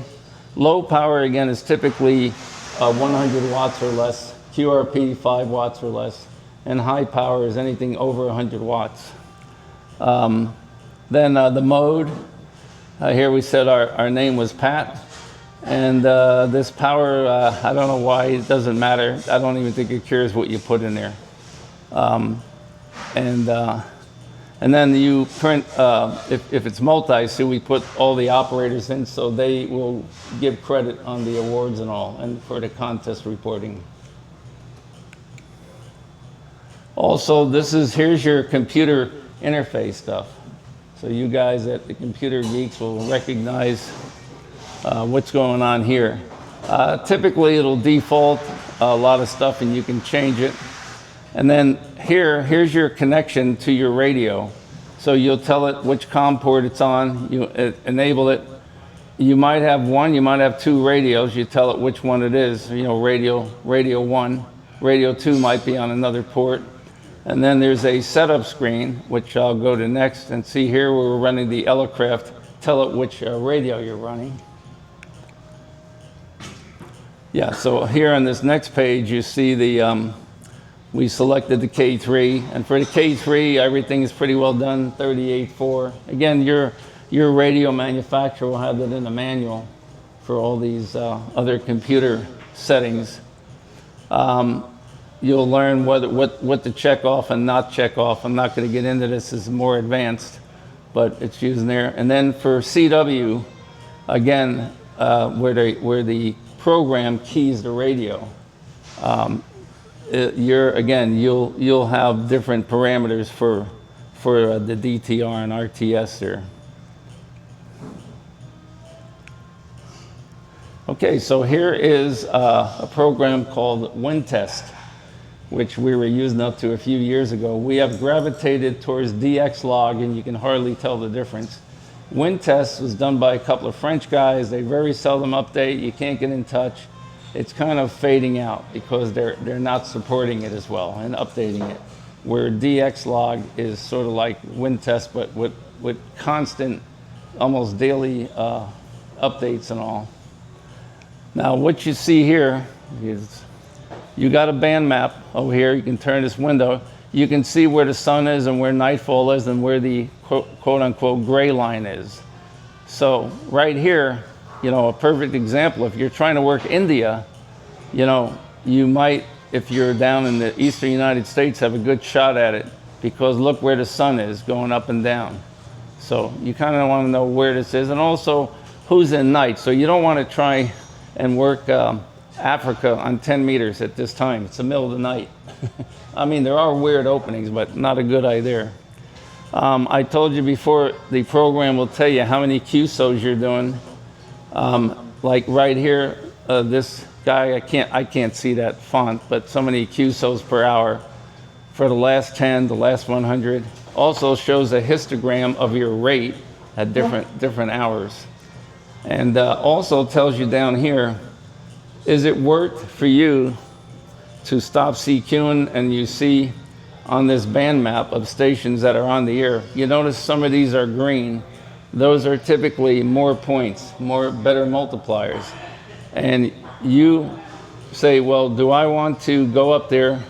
A: Low power, again, is typically 100 watts or less, QRP 5 watts or less, and high power is anything over 100 watts. Then the mode, here we said our name was Pat, and this power, I don't know why, it doesn't matter. I don't even think it cares what you put in there. And then you print, if it's multi-so we put all the operators in, so they will give credit on the awards and all, and for the contest reporting. Also, here's your computer interface stuff. So you guys at the Computer Geeks will recognize what's going on here. Typically, it'll default a lot of stuff, and you can change it. And then here's your connection to your radio. So you'll tell it which COM port it's on, you enable it. You might have one, you might have 2 radios, you tell it which one it is, radio 1. Radio 2 might be on another port. And then there's a setup screen, which I'll go to next, and see here where we're running the Elecraft, tell it which radio you're running. Yeah, so here on this next page, you see we selected the K3, and for the K3, everything is pretty well done, 38.4. Again, your radio manufacturer will have that in the manual for all these other computer settings. You'll learn what to check off and not check off. I'm not going to get into this, it's more advanced, but it's using there. And then for CW, again, where the program keys the radio. You'll have different parameters for the DTR and RTS there. Okay, so here is a program called WinTest, which we were using up to a few years ago. We have gravitated towards DX log, and you can hardly tell the difference. WinTest was done by a couple of French guys. They very seldom update. You can't get in touch. It's kind of fading out because they're not supporting it as well and updating it. Where DX log is sort of like WinTest, but with constant, almost daily updates and all. Now, what you see here is you got a band map over here. You can turn this window. You can see where the sun is and where nightfall is and where the quote unquote gray line is. So right here, a perfect example, if you're trying to work India, you might, if you're down in the eastern United States, have a good shot at it because look where the sun is going up and down. So you kind of want to know where this is, and also who's in night. So you don't want to try and work Africa on 10 meters at this time. It's the middle of the night. I mean, there are weird openings, but not a good idea. I told you before, the program will tell you how many QSOs you're doing. like right here, this guy, I can't see that font, but so many QSOs per hour for the last 10, the last 100. Also shows a histogram of your rate at different hours. And also tells you down here, is it worth for you to stop CQing? And you see on this band map of stations that are on the air, you notice some of these are green. Those are typically more points, better multipliers. And you say, well, do I want to go up there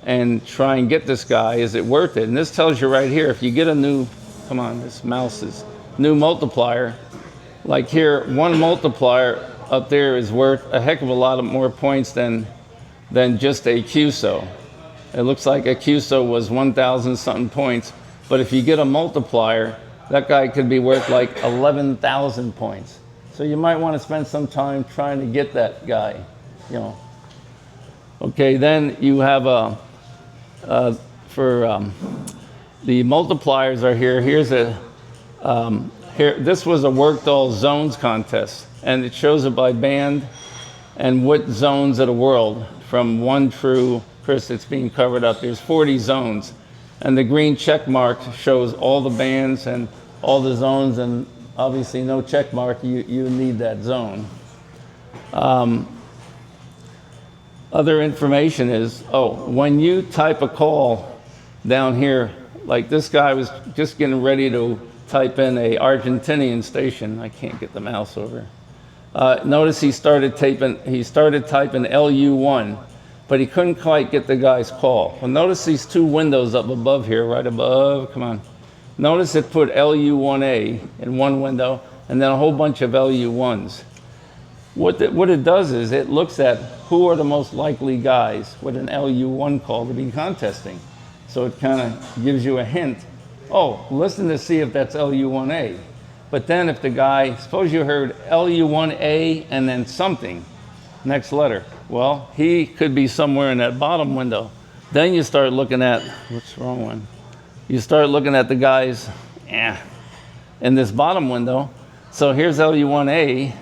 A: and try and get this guy? Is it worth it? And this tells you right here, if you get a new, come on, this mouse is, new multiplier, like here, one multiplier up there is worth a heck of a lot of more points than just a QSO. It looks like a QSO was 1,000 something points, but if you get a multiplier, that guy could be worth like 11,000 points. So you might want to spend some time trying to get that guy, you know. Okay, then you have the multipliers are here. Here's a, this was a worked all zones contest, and it shows it by band and what zones of the world, from 1 through, Chris, it's being covered up. There's 40 zones. And the green check mark shows all the bands and all the zones, and obviously no check mark, you need that zone. Other information is, when you type a call down here, like this guy was just getting ready to type in a Argentinian station. I can't get the mouse over. Notice he started typing LU1, but he couldn't quite get the guy's call. Well, notice these two windows up above here, right above, come on. Notice it put LU1A in one window and then a whole bunch of LU1s. What it does is it looks at who are the most likely guys with an LU1 call to be contesting. So it kind of gives you a hint. Oh, listen to see if that's LU1A. But then if the guy, suppose you heard LU1A and then something, next letter. Well, he could be somewhere in that bottom window. Then you start looking at, what's the wrong one? You start looking at the guys in this bottom window. So here's LU1A,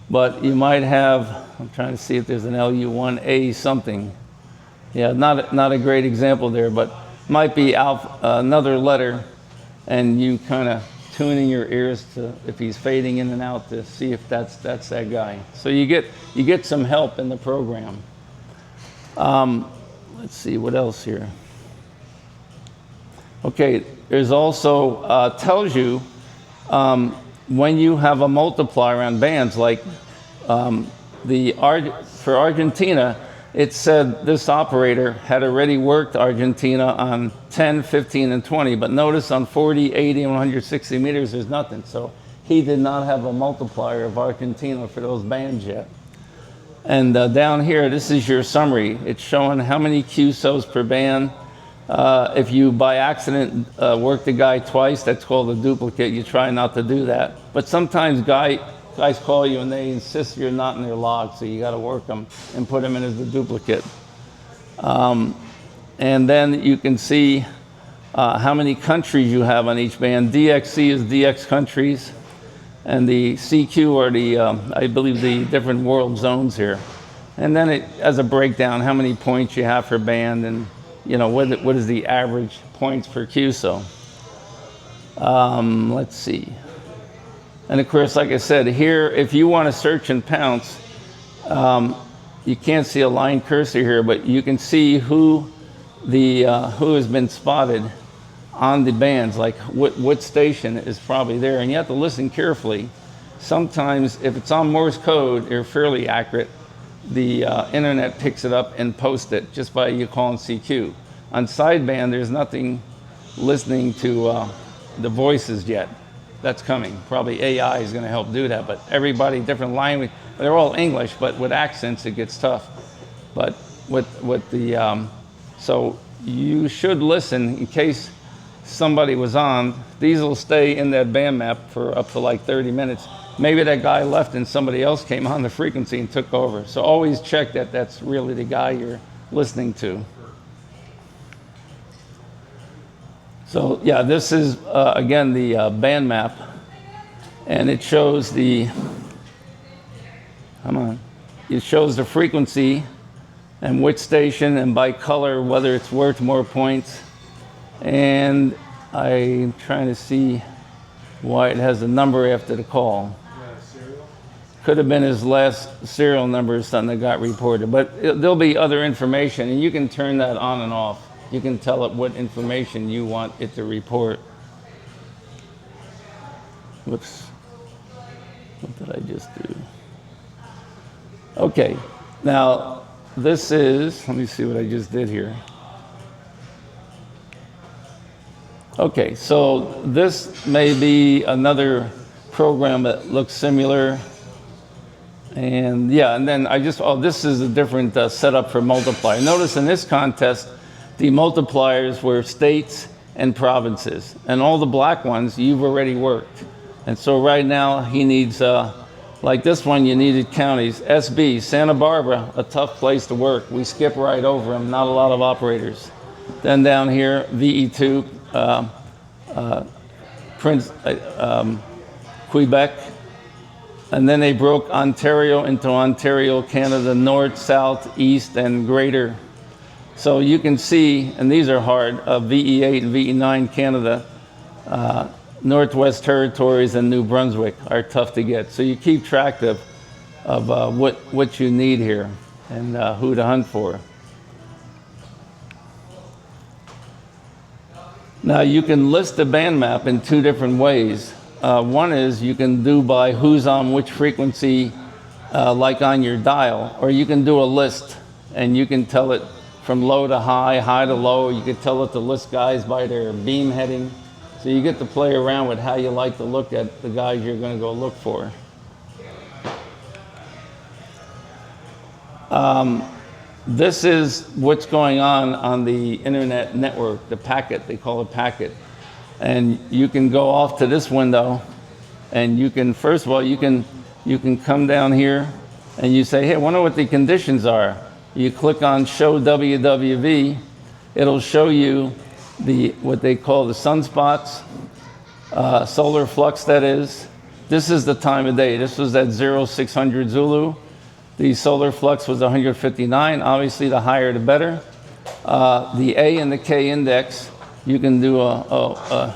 A: but you might have, I'm trying to see if there's an LU1A something. Yeah, not a great example there, but might be another letter, and you kind of tuning your ears to if he's fading in and out to see if that's that guy. So you get some help in the program. Let's see what else here. Okay, there's also tells you when you have a multiplier on bands, like for Argentina, it said this operator had already worked Argentina on 10, 15, and 20, but notice on 40, 80, and 160 meters, there's nothing. So he did not have a multiplier of Argentina for those bands yet. And down here, this is your summary. It's showing how many QSOs per band. If you, by accident, work the guy twice, that's called a duplicate. You try not to do that. But sometimes guys call you and they insist you're not in their log, so you got to work them and put them in as a duplicate. And then you can see how many countries you have on each band. DXC is DX countries, and the CQ are the, I believe, the different world zones here. And then it has a breakdown, how many points you have per band, and what is the average points per QSO. Let's see. And of course, like I said, here, if you want to search and pounce, you can't see a line cursor here, but you can see who has been spotted on the bands, like what station is probably there. And you have to listen carefully. Sometimes, if it's on Morse code, they're fairly accurate. The internet picks it up and posts it just by you calling CQ. On sideband, there's nothing listening to the voices yet. That's coming. Probably AI is going to help do that, but everybody, different language. They're all English, but with accents, it gets tough. But with the, so you should listen in case somebody was on. These will stay in that band map for up to like 30 minutes. Maybe that guy left and somebody else came on the frequency and took over. So always check that that's really the guy you're listening to. So yeah, this is, again, the band map. And it shows the come on. It shows the frequency and which station, and by color, whether it's worth more points. And I'm trying to see why it has a number after the call. Could have been his last serial number or something that got reported. But there'll be other information, and you can turn that on and off. You can tell it what information you want it to report. Whoops. What did I just do? Okay. Now, this is, let me see what I just did here. Okay, so this may be another program that looks similar. And yeah, and then this is a different setup for multiplier. Notice in this contest, the multipliers were states and provinces. And all the black ones you've already worked. And so right now he needs, like this one, you needed counties. SB, Santa Barbara, a tough place to work. We skip right over them, not a lot of operators. Then down here, VE2, Quebec. And then they broke Ontario into Ontario, Canada, North, South, East, and Greater. So you can see, and these are hard, VE8 and VE9 Canada, Northwest Territories, and New Brunswick are tough to get. So you keep track of what you need here and who to hunt for. Now you can list the band map in two different ways. One is you can do by who's on which frequency, like on your dial, or you can do a list and you can tell it from low to high, high to low. You can tell it to list guys by their beam heading. So you get to play around with how you like to look at the guys you're going to go look for. This is what's going on the internet network, the packet, they call it packet. And you can go off to this window and you can, first of all, you can come down here and you say, hey, I wonder what the conditions are. You click on show WWV, it'll show you what they call the sunspots, solar flux that is. This is the time of day. This was at 0600 Zulu. The solar flux was 159. Obviously, the higher the better. The A and the K index, you can do the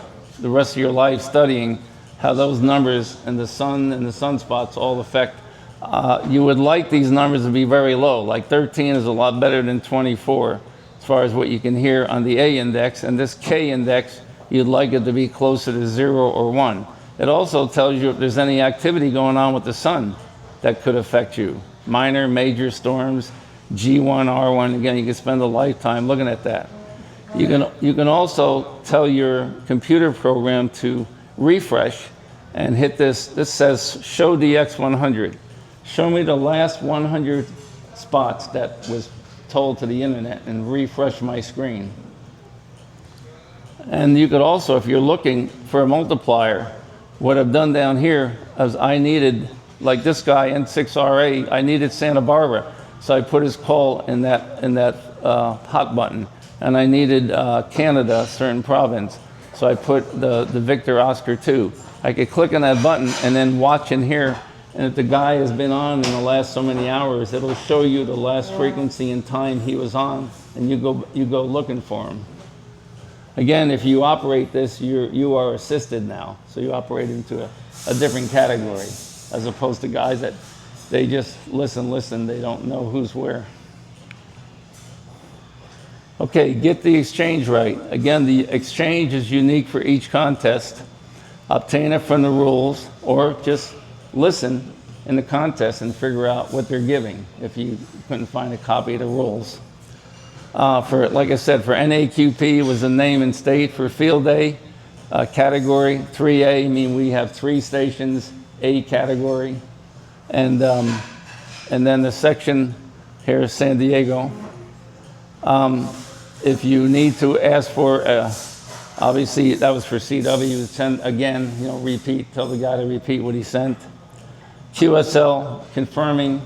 A: rest of your life studying how those numbers and the sun and the sunspots all affect. You would like these numbers to be very low. Like 13 is a lot better than 24 as far as what you can hear on the A index. And this K index, you'd like it to be closer to 0 or 1. It also tells you if there's any activity going on with the sun that could affect you. Minor, major storms, G1, R1. Again, you can spend a lifetime looking at that. You can also tell your computer program to refresh and hit this. This says show DX100. Show me the last 100 spots that was told to the internet and refresh my screen. And you could also, if you're looking for a multiplier, what I've done down here is I needed, like this guy, N6RA, I needed Santa Barbara. So I put his call in that hot button. And I needed Canada, a certain province. So I put the Victor Oscar 2. I could click on that button and then watch in here. And if the guy has been on in the last so many hours, it'll show you the last frequency and time he was on, and you go looking for him. Again, if you operate this, you are assisted now. So you operate into a different category, as opposed to guys that they just listen, they don't know who's where. Okay, get the exchange right. Again, the exchange is unique for each contest. Obtain it from the rules, or just listen in the contest and figure out what they're giving if you couldn't find a copy of the rules. Like I said, for NAQP, it was a name and state. For field day, category 3A, I mean we have 3 stations, A category. And then the section here is San Diego. If you need to ask for, obviously that was for CW, send again, repeat, tell the guy to repeat what he sent. QSL, confirming.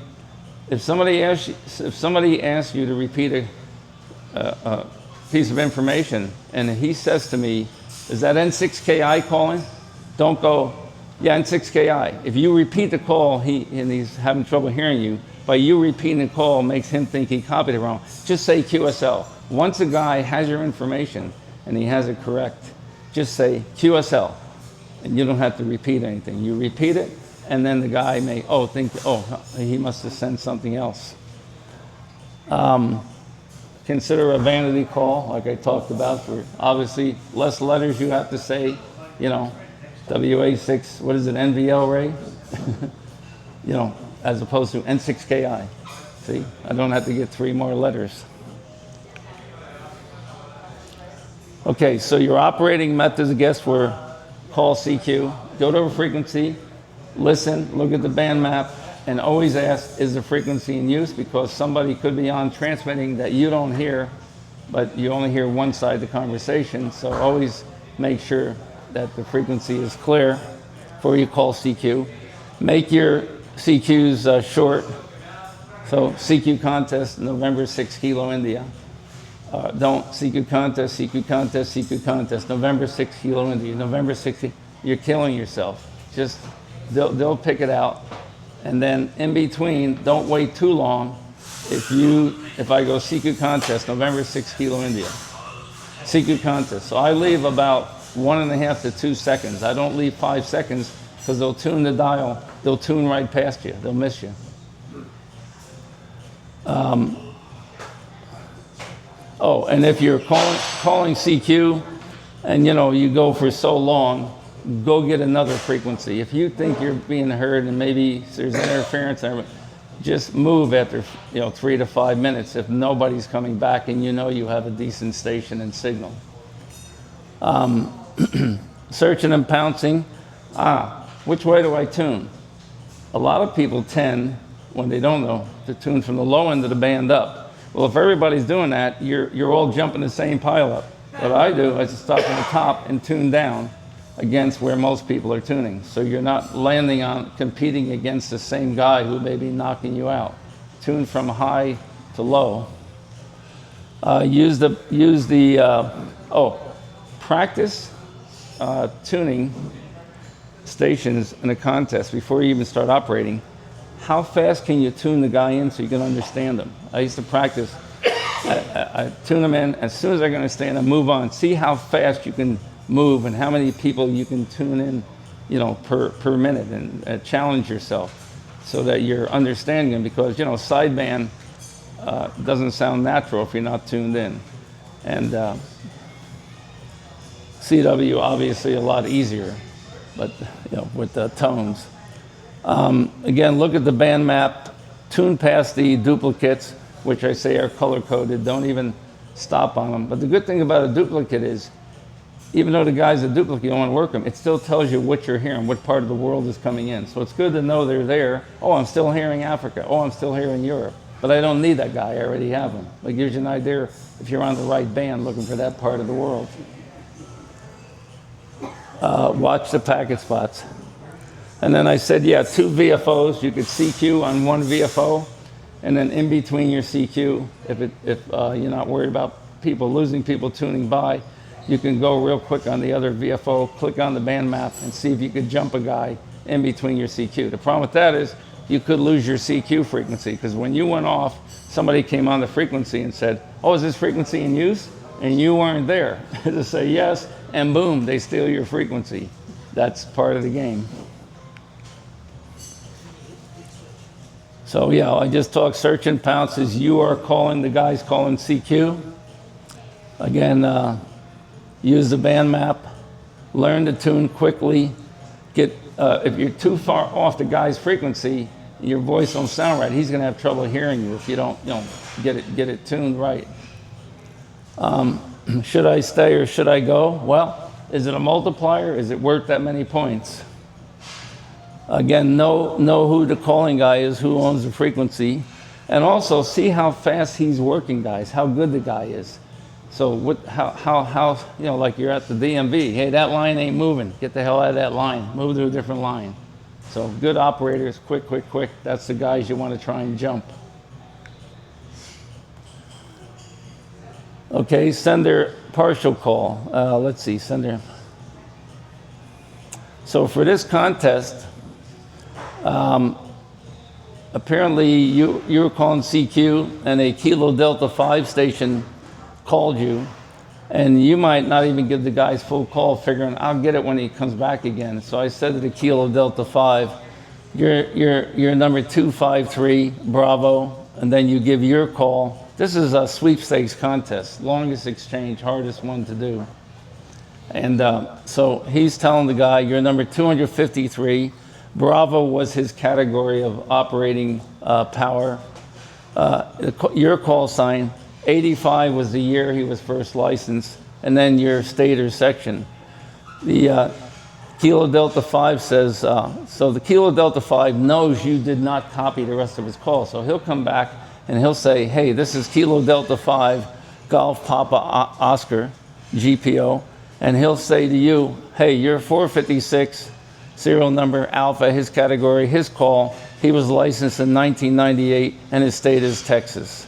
A: If somebody asks you to repeat a piece of information and he says to me, is that N6KI calling? Don't go, Yeah, N6KI. If you repeat the call, and he's having trouble hearing you, by you repeating the call makes him think he copied it wrong. Just say QSL. Once a guy has your information and he has it correct, just say QSL. And you don't have to repeat anything. You repeat it, and then the guy may, he must have sent something else. Consider a vanity call, like I talked about, for obviously less letters you have to say, WA6, what is it, NVL, Ray? As opposed to N6KI. See, I don't have to get 3 more letters. Okay, so your operating methods, I guess, were call CQ, go to a frequency, listen, look at the band map, and always ask, is the frequency in use? Because somebody could be on transmitting that you don't hear, but you only hear one side of the conversation. So always make sure that the frequency is clear before you call CQ. Make your CQs short. So CQ contest, November 6 Kilo India. Don't CQ contest, CQ contest, CQ contest, November 6 Kilo India, November 6, you're killing yourself. Just, they'll pick it out. And then in between, don't wait too long. If I go CQ contest, November 6 Kilo India, CQ contest. So I leave about 1.5 to 2 seconds. I don't leave 5 seconds because they'll tune the dial. They'll tune right past you. They'll miss you. And if you're calling CQ and you go for so long, go get another frequency. If you think you're being heard and maybe there's interference, just move after 3 to 5 minutes if nobody's coming back and you have a decent station and signal. Searching and pouncing. Which way do I tune? A lot of people tend, when they don't know, to tune from the low end of the band up. Well, if everybody's doing that, you're all jumping the same pile up. What I do is stop on the top and tune down against where most people are tuning. So you're not landing on competing against the same guy who may be knocking you out. Tune from high to low. Practice tuning stations in a contest before you even start operating. How fast can you tune the guy in so you can understand them? I used to practice. I tune them in. As soon as I can understand them, move on. See how fast you can move and how many people you can tune in, per minute, and challenge yourself so that you're understanding them. Because sideband doesn't sound natural if you're not tuned in, and CW obviously a lot easier, but with the tones. Again, look at the band map, tune past the duplicates, which I say are color-coded. Don't even stop on them. But the good thing about a duplicate is, even though the guy's a duplicate, you don't want to work them, it still tells you what you're hearing, what part of the world is coming in. So it's good to know they're there. Oh, I'm still hearing Africa. Oh, I'm still hearing Europe. But I don't need that guy. I already have him. It gives you an idea if you're on the right band looking for that part of the world. Watch the packet spots. And then I said, 2 VFOs. You could CQ on one VFO, and then in between your CQ, if you're not worried about losing people tuning by, you can go real quick on the other VFO, click on the band map, and see if you could jump a guy in between your CQ. The problem with that is you could lose your CQ frequency, because when you went off, somebody came on the frequency and said, oh, is this frequency in use? And you weren't there to say yes, and boom, they steal your frequency. That's part of the game. So I just talked search and pounces. You are calling, the guy's calling CQ. Again, use the band map, learn to tune quickly. If you're too far off the guy's frequency, your voice don't sound right. He's gonna have trouble hearing you if you don't get it tuned right. Should I stay or should I go? Well, is it a multiplier? Is it worth that many points? Again, know who the calling guy is, who owns the frequency, and also see how fast he's working, guys, how good the guy is. So how like you're at the DMV, hey, that line ain't moving. Get the hell out of that line. Move to a different line. So good operators, quick. That's the guys you want to try and jump. Okay, sender partial call. Let's see, sender. So for this contest, apparently you were calling CQ and a Kilo Delta 5 station called you, and you might not even give the guys full call, figuring I'll get it when he comes back again. So I said to the Kilo Delta 5, you're number 253 Bravo, and then you give your call. This is a sweepstakes contest, longest exchange, hardest one to do. And so he's telling the guy, you're number 253. Bravo was his category of operating power. Your call sign, 85 was the year he was first licensed, and then your state or section. The Kilo Delta 5 says, so the Kilo Delta 5 knows you did not copy the rest of his call. So he'll come back and he'll say, hey, this is Kilo Delta 5, Golf Papa Oscar, GPO. And he'll say to you, hey, you're 456, serial number, Alpha, his category, his call. He was licensed in 1998 and his state is Texas.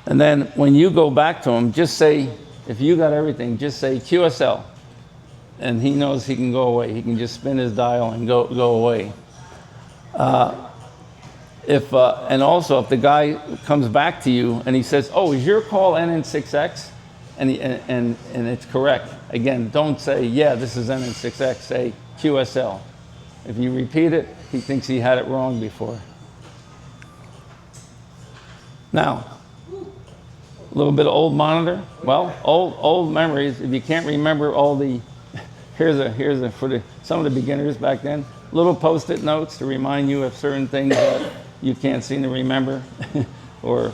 A: And then when you go back to him, just say, if you got everything, just say QSL. And he knows he can go away. He can just spin his dial and go away. And also, if the guy comes back to you and he says, oh, is your call NN6X? And it's correct. Again, don't say, yeah, this is NN6X. Say QSL. If you repeat it, he thinks he had it wrong before. Now, a little bit of old monitor. Well, old memories. If you can't remember all the, here's a for some of the beginners back then. Little post-it notes to remind you of certain things that you can't seem to remember, or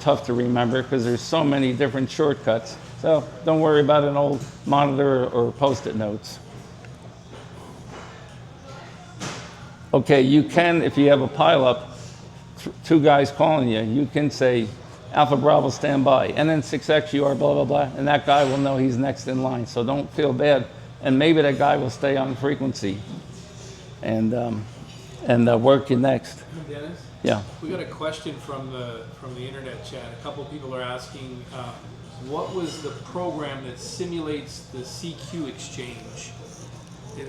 A: tough to remember because there's so many different shortcuts. So don't worry about an old monitor or post-it notes. Okay, you can, if you have a pileup, two guys calling you, you can say, Alpha Bravo, stand by. NN6X, you are blah, blah, blah. And that guy will know he's next in line. So don't feel bad. And maybe that guy will stay on frequency and work you next.
E: Dennis?
A: Yeah.
E: We got a question from the internet chat. A couple of people are asking, what was the program that simulates the CQ exchange? You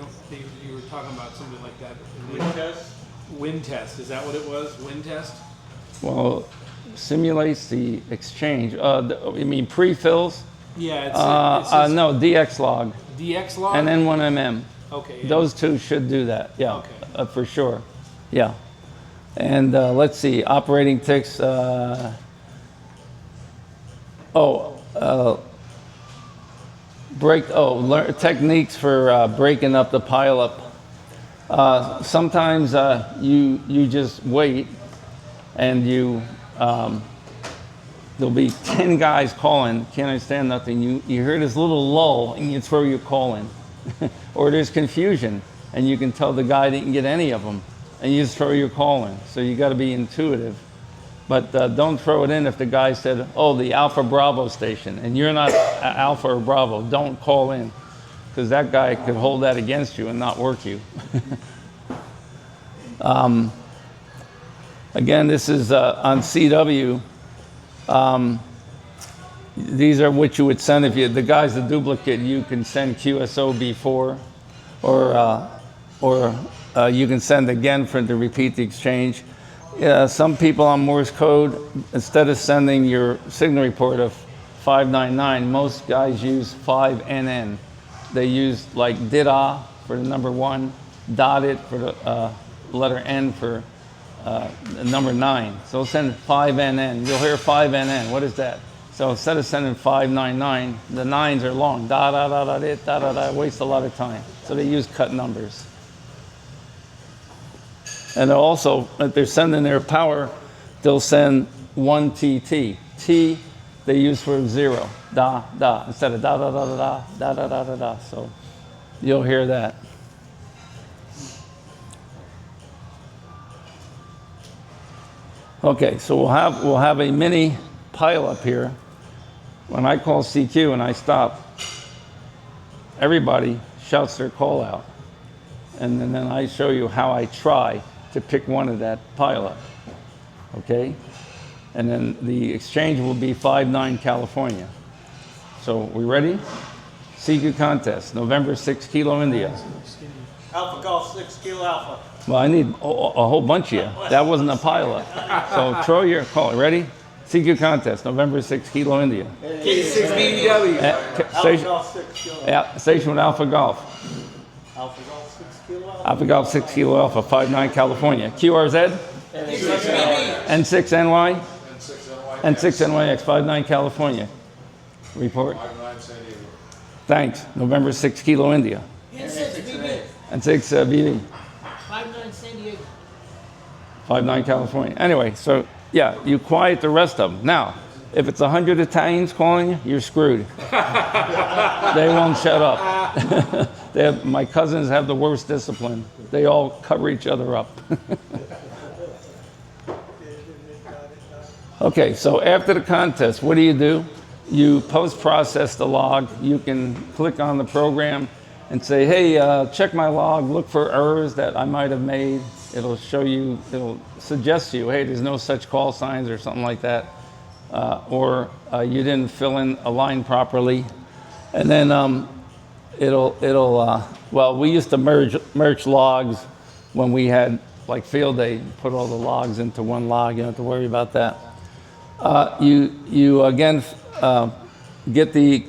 E: were talking about something like that.
D: Wind test?
E: Wind test, is that what it was? Wind test?
A: Well, simulates the exchange. You mean pre-fills?
E: Yeah, it says
A: no, DX log
E: DX log?
A: and N1MM.
E: Okay. Yeah.
A: Those two should do that. Yeah,
E: Okay.
A: for sure. Yeah. And let's see, operating ticks. Techniques for breaking up the pileup. Sometimes you just wait, and there'll be 10 guys calling, can't understand nothing. You hear this little lull, and you throw your call in. Or there's confusion, and you can tell the guy didn't get any of them, and you just throw your call in. So you got to be intuitive. But don't throw it in if the guy said, oh, the Alpha Bravo station, and you're not Alpha or Bravo. Don't call in, because that guy could hold that against you and not work you. Again, this is on CW. These are what you would send if the guy's a duplicate. You can send QSO before, or you can send again to repeat the exchange. Some people on Morse code, instead of sending your signal report of 599, most guys use 5NN. They use like DIDA for the number 1, dotted for the letter N for number 9. So send 5NN. You'll hear 5NN. What is that? So instead of sending 599, the 9s are long. Da da da da da da da da. Waste a lot of time. So they use cut numbers. And also, if they're sending their power, they'll send 1 TT. T they use for 0. Da da instead of da da da da da da da da da. So you'll hear that. Okay, so we'll have a mini pile up here. When I call CQ and I stop, everybody shouts their call out. And then I show you how I try to pick one of that pile up. Okay? And then the exchange will be 5-9 California. So we ready? CQ contest, November 6, Kilo, India.
C: Alpha Golf 6 Kilo Alpha.
A: Well, I need a whole bunch of you. That wasn't a pilot. So throw your call. Ready? CQ contest, November 6th, Kilo, India.
C: K6 BBW. Alpha
A: Station,
C: Golf 6 Kilo Alpha.
A: yeah, station with Alpha Golf.
C: Alpha Golf 6 Kilo Alpha.
A: Alpha Golf 6 Kilo Alpha, 59 California. QRZ? N6NY? N6NYX, 59 California. Report. Thanks. November 6 Kilo, India.
B: N6 BB.
A: N6 BB.
B: 59 San Diego.
A: 59 California. Anyway, so yeah, you quiet the rest of them. Now, if it's 100 Italians calling you, you're screwed. They won't shut up. My cousins have the worst discipline. They all cover each other up. Okay, so after the contest, what do? You post-process the log. You can click on the program and say, hey, check my log, look for errors that I might have made. It'll show you, it'll suggest to you, hey, there's no such call signs or something like that. Or you didn't fill in a line properly. And then well, we used to merge logs when we had like field day, put all the logs into one log, you don't have to worry about that. You again get the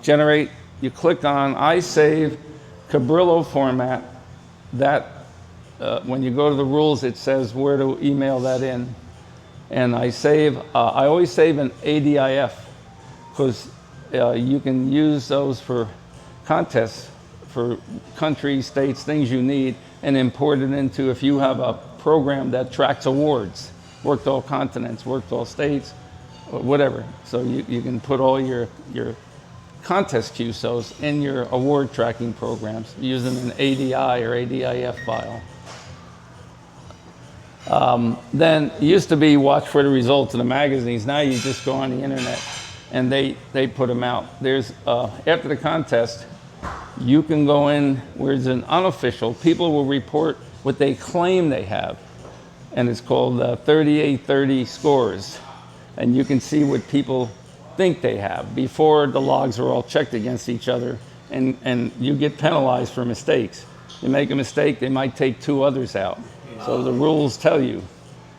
A: generate, you click on I save Cabrillo format. That when you go to the rules, it says where to email that in. And I save, I always save an ADIF because you can use those for contests, for countries, states, things you need, and import it into, if you have a program that tracks awards, worked all continents, worked all states, whatever. So you can put all your contest QSOs in your award tracking programs, use them in ADI or ADIF file. Then it used to be watch for the results of the magazines. Now you just go on the internet and they put them out. There's after the contest, you can go in where it's an unofficial. People will report what they claim they have, and it's called 3830 scores. And you can see what people think they have before the logs are all checked against each other, and you get penalized for mistakes. You make a mistake, they might take two others out. So the rules tell you.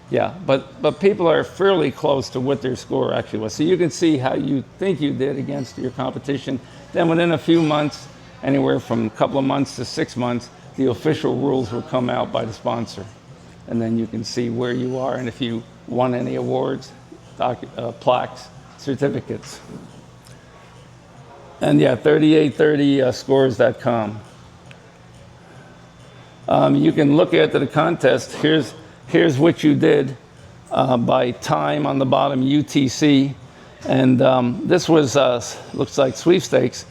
A: Yeah, but people are fairly close to what their score actually was. So you can see how you think you did against your competition. Then within a few months, anywhere from a couple of months to 6 months, the official rules will come out by the sponsor. And then you can see where you are and if you won any awards, plaques, certificates. And yeah, 3830scores.com. You can look at the contest. Here's what you did by time on the bottom, UTC. And this was, looks like sweepstakes,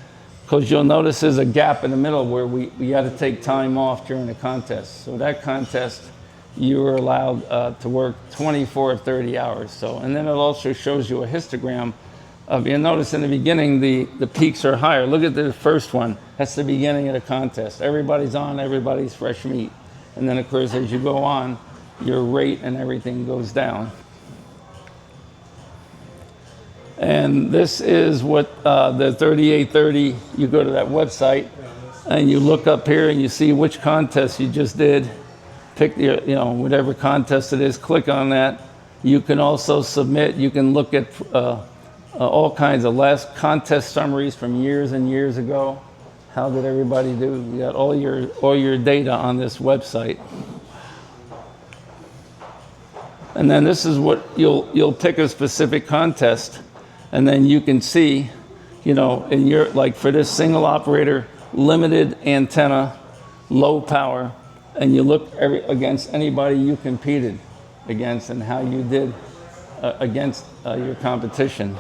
A: because you'll notice there's a gap in the middle where we had to take time off during the contest. So that contest, you were allowed to work 24 or 30 hours. So, and then it also shows you a histogram of, you'll notice in the beginning, the peaks are higher. Look at the first one. That's the beginning of the contest. Everybody's on, everybody's fresh meat. And then of course, as you go on, your rate and everything goes down. And this is what the 3830, you go to that website and you look up here and you see which contest you just did. Pick your, whatever contest it is, click on that. You can also submit, you can look at all kinds of last contest summaries from years and years ago. How did everybody do? You got all your data on this website. And then this is what you'll pick a specific contest, and then you can see, in your, like for this single operator, limited antenna, low power, and you look against anybody you competed against and how you did against your competition.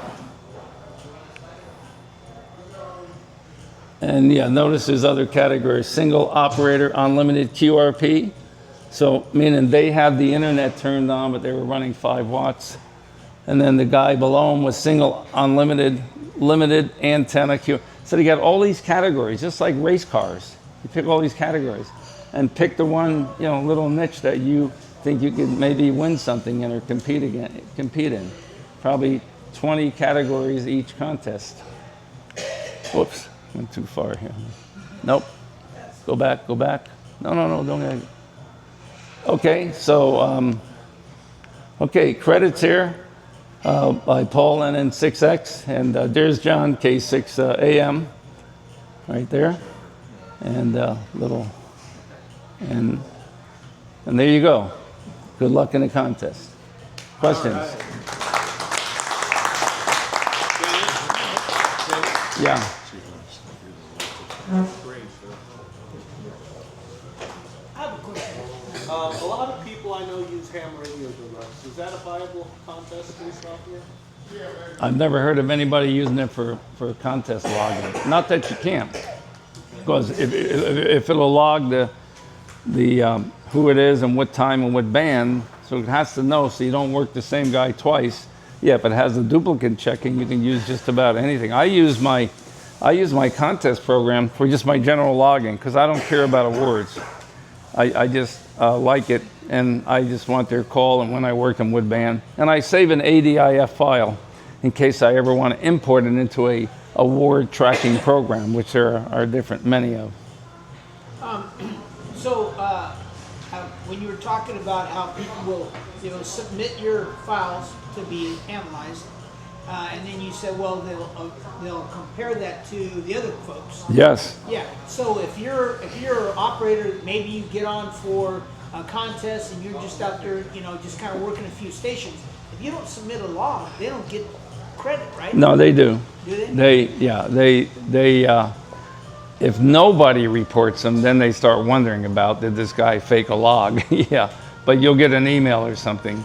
A: And yeah, notice there's other categories. Single operator, unlimited QRP. So meaning they have the internet turned on, but they were running 5 watts. And then the guy below him was single, unlimited, limited antenna Q. So they got all these categories, just like race cars. You pick all these categories and pick the one, little niche that you think you could maybe win something in or compete in. Probably 20 categories each contest. Whoops, went too far here. Nope. Go back. No, don't get it. Okay, so, okay, credits here by Paul NN6X, and there's John K6AM right there, and and there you go. Good luck in the contest. Questions? Yeah.
B: I have a question.
C: A lot of people I know use ham radio directs. Is that a viable contesting software?
A: I've never heard of anybody using it for contest logging. Not that you can't, because if it'll log the who it is and what time and what band, so it has to know so you don't work the same guy twice. Yeah, if it has a duplicate checking, you can use just about anything. I use my contest program for just my general logging because I don't care about awards. I just like it, and I just want their call and when I work in wood band. And I save an ADIF file in case I ever want to import it into a award tracking program, which there are many of.
B: So, when you were talking about how people will, submit your files to be analyzed, and then you said, well, they'll compare that to the other folks.
A: Yes.
B: Yeah. So if you're an operator, maybe you get on for a contest and you're just out there, just kind of working a few stations. If you don't submit a log, they don't get credit, right?
A: No, they do.
B: Do they?
A: They if nobody reports them, then they start wondering about, did this guy fake a log? Yeah, but you'll get an email or something.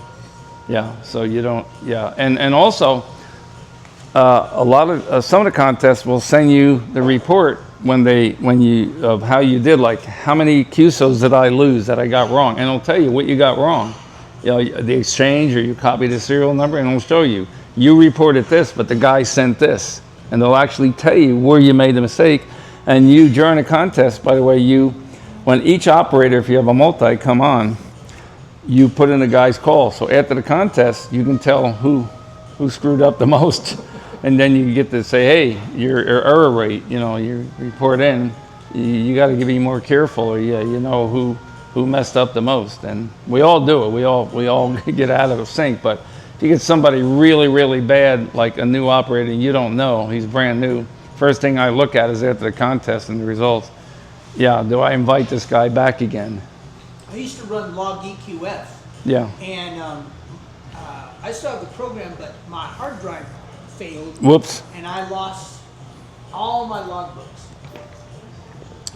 A: Yeah, so you don't, yeah. And also, a lot of, some of the contests will send you the report of how you did, like how many QSOs did I lose that I got wrong, and it'll tell you what you got wrong. The exchange, or you copy the serial number, and it'll show you. You reported this, but the guy sent this. And they'll actually tell you where you made the mistake. And you, during a contest, by the way, when each operator, if you have a multi, come on, you put in the guy's call. So after the contest, you can tell who screwed up the most. And then you get to say, hey, your error rate, you report in, you got to be more careful, or who messed up the most. And we all do it. We all get out of sync. But if you get somebody really, really bad, like a new operator, you don't know, he's brand new. First thing I look at is after the contest and the results. Yeah, do I invite this guy back again?
B: I used to run log EQF.
A: Yeah.
B: And I still have the program, but my hard drive failed.
A: Whoops.
B: And I lost all my logbooks.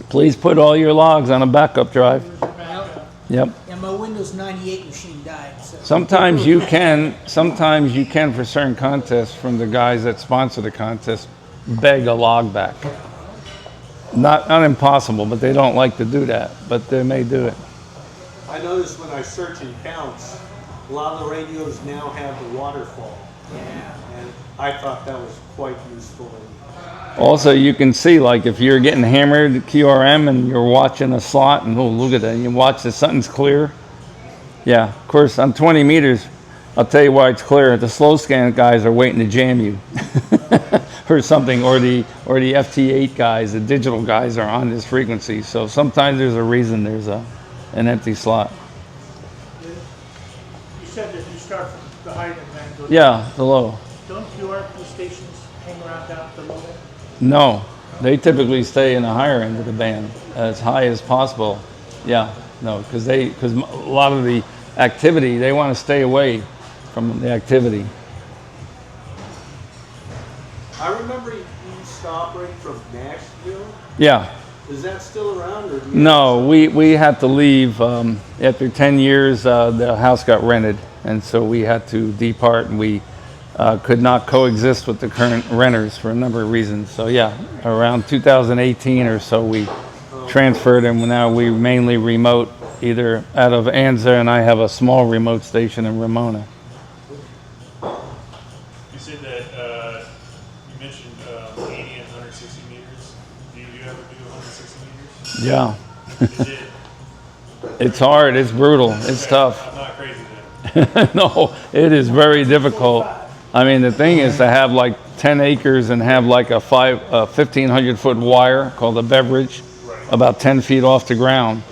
A: Please put all your logs on a backup drive. Yep.
B: And my Windows 98 machine died. So.
A: Sometimes you can for certain contests, from the guys that sponsor the contest, beg a log back. Not impossible, but they don't like to do that, but they may do it.
C: I noticed when I search in counts, a lot of the radios now have the waterfall.
B: Yeah.
C: And I thought that was quite useful.
A: Also, you can see, like, if you're getting hammered QRM and you're watching a slot, and oh, look at that, you watch that something's clear. Yeah, of course, on 20 meters, I'll tell you why it's clear. The slow scan guys are waiting to jam you or something, or the FT8 guys, the digital guys are on this frequency. So sometimes there's a reason there's an empty slot.
F: You said that you start from the high and then go down.
A: Yeah, the low.
F: Don't QRP stations hang around down at the low end?
A: No, they typically stay in the higher end of the band, as high as possible. Yeah, no, because a lot of the activity, they want to stay away from the activity.
C: I remember you used to operate from Nashville.
A: Yeah.
C: Is that still around? Or
A: No, we had to leave after 10 years. The house got rented, and so we had to depart, and we could not coexist with the current renters for a number of reasons. So yeah, around 2018 or so, we transferred, and now we mainly remote, either out of Anza, and I have a small remote station in Ramona.
D: You said that you mentioned 80 and 160 meters. Do you ever do 160 meters?
A: Yeah.
D: Is it?
A: It's hard. It's brutal. It's tough.
D: I'm not crazy then.
A: No, it is very difficult. I mean, the thing is to have like 10 acres and have like a 1,500 foot wire called a beverage, about 10 feet off the ground.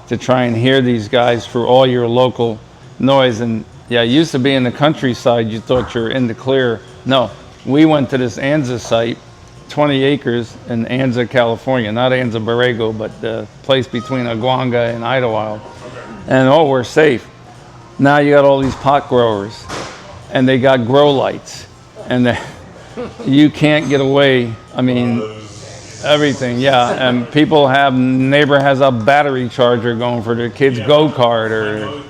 A: to try and hear these guys through all your local noise. And yeah, it used to be in the countryside, you thought you're in the clear. No, we went to this Anza site, 20 acres in Anza, California, not Anza Borrego, but the place between Aguanga and Idlewild. And oh, we're safe. Now you got all these pot growers, and they got grow lights, and you can't get away. I mean, everything, yeah. And people have, neighbor has a battery charger going for their kids' go-kart or.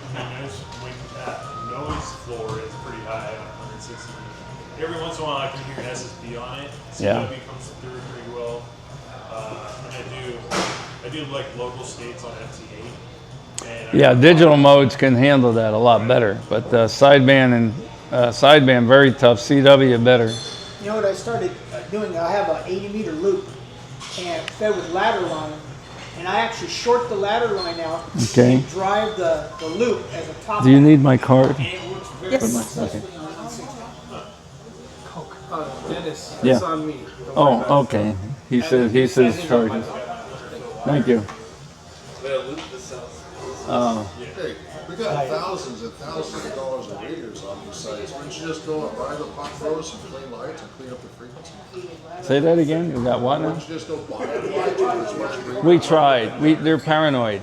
D: Noise floor is pretty high on 160. Every once in a while I can hear an SSB on it.
A: Yeah.
D: CW comes through pretty well. And I do like local states on FT8. And
A: Yeah, digital modes can handle that a lot better, but sideband very tough. CW better.
B: You know what I started doing? I have an 80-meter loop and fed with ladder line, and I actually short the ladder line out
A: Okay.
B: and drive the loop as a top.
A: Do you need my card?
B: And it works very
G: Yes.
B: successfully on 160.
E: Dennis,
A: Yeah.
E: it's on me. Don't worry
A: Oh,
E: about it.
A: okay. He says charges. Thank you.
H: Hey, we got thousands and thousands of dollars of readers on these sites. Why don't you just go and buy the pot throws and clean lights and clean up the frequency?
A: Say that again. You got what
H: Why
A: now?
H: don't you just go buy the lights with as much readers?
A: We tried. They're paranoid.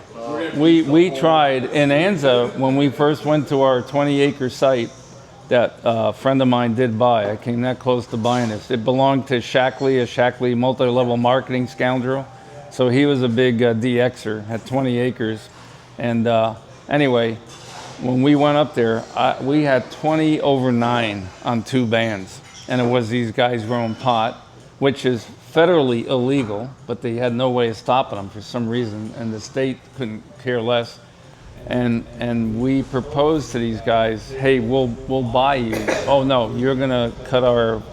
A: We tried in Anza when we first went to our 20-acre site that a friend of mine did buy. I came that close to buying this. It belonged to Shackley, a Shackley multi-level marketing scoundrel. So he was a big DXer, had 20 acres. And anyway, when we went up there, we had 20 over 9 on 2 bands. And it was these guys growing pot, which is federally illegal, but they had no way of stopping them for some reason. And the state couldn't care less. And we proposed to these guys, hey, we'll buy you. Oh no, you're gonna cut our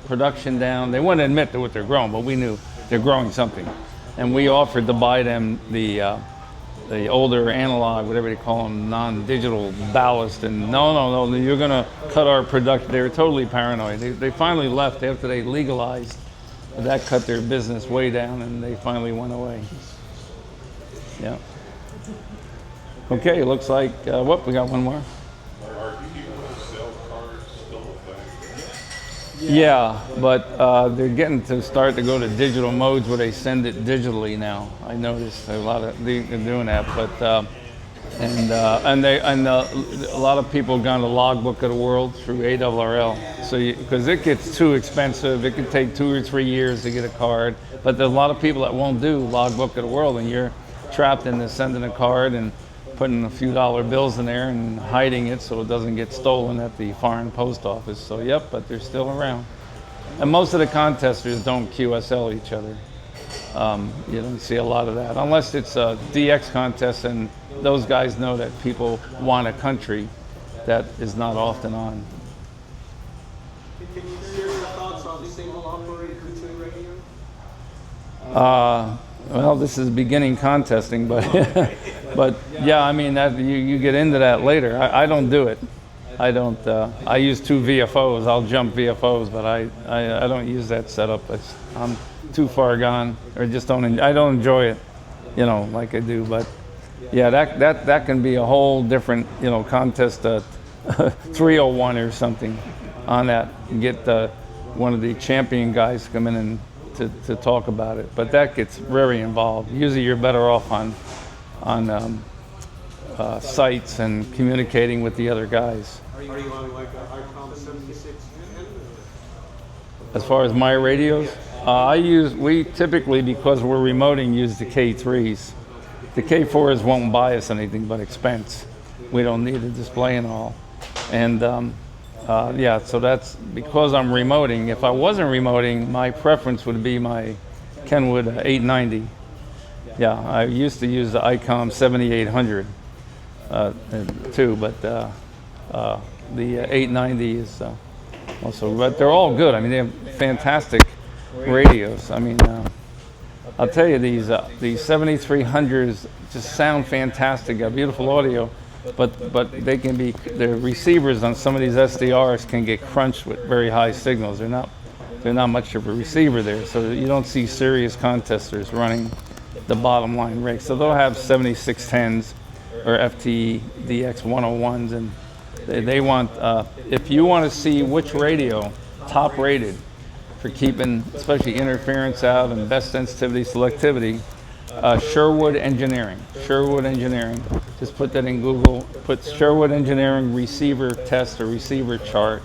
A: production down. They wouldn't admit to what they're growing, but we knew they're growing something. And we offered to buy them the older analog, whatever they call them, non-digital ballast. And no, you're gonna cut our production. They were totally paranoid. They finally left after they legalized. That cut their business way down, and they finally went away. Yeah. Okay, looks like, we got one more. Yeah, but they're getting to start to go to digital modes where they send it digitally now. I noticed a lot of they're doing that, but a lot of people have gone to Logbook of the World through ARRL. So because it gets too expensive, it could take 2 or 3 years to get a card. But there's a lot of people that won't do Logbook of the World, and you're trapped into sending a card and putting a few dollar bills in there and hiding it so it doesn't get stolen at the foreign post office. So yep, but they're still around. And most of the contesters don't QSL each other. You don't see a lot of that unless it's a DX contest, and those guys know that people want a country that is not often on.
C: Can you share your thoughts on single operator tune radio?
A: Well, this is beginning contesting, but but yeah, I mean that you get into that later. I don't do it. I don't. I use 2 VFOs. I'll jump VFOs, but I don't use that setup. I'm too far gone, or just don't. I don't enjoy it, like I do. But yeah, that can be a whole different, contest. 301 or something on that. And get one of the champion guys to come in and to talk about it. But that gets very involved. Usually, you're better off on sites and communicating with the other guys.
C: Are you on like a ICOM 76?
A: As far as my radios, we typically, because we're remoting, use the K3s. The K4s won't buy us anything but expense. We don't need a display and all. And yeah, so that's because I'm remoting. If I wasn't remoting, my preference would be my Kenwood 890. Yeah, I used to use the ICOM 7800 too, but the 890 is also, but they're all good. I mean, they have fantastic radios. I mean, I'll tell you, these 7300s just sound fantastic, got beautiful audio, but they can be, the receivers on some of these SDRs can get crunched with very high signals. They're not much of a receiver there, so you don't see serious contesters running the bottom line rig. So they'll have 7610s or FTDX 101s, and they want, if you want to see which radio top rated for keeping especially interference out and best sensitivity selectivity, Sherwood Engineering. Sherwood Engineering. Just put that in Google. Put Sherwood Engineering receiver test or receiver chart,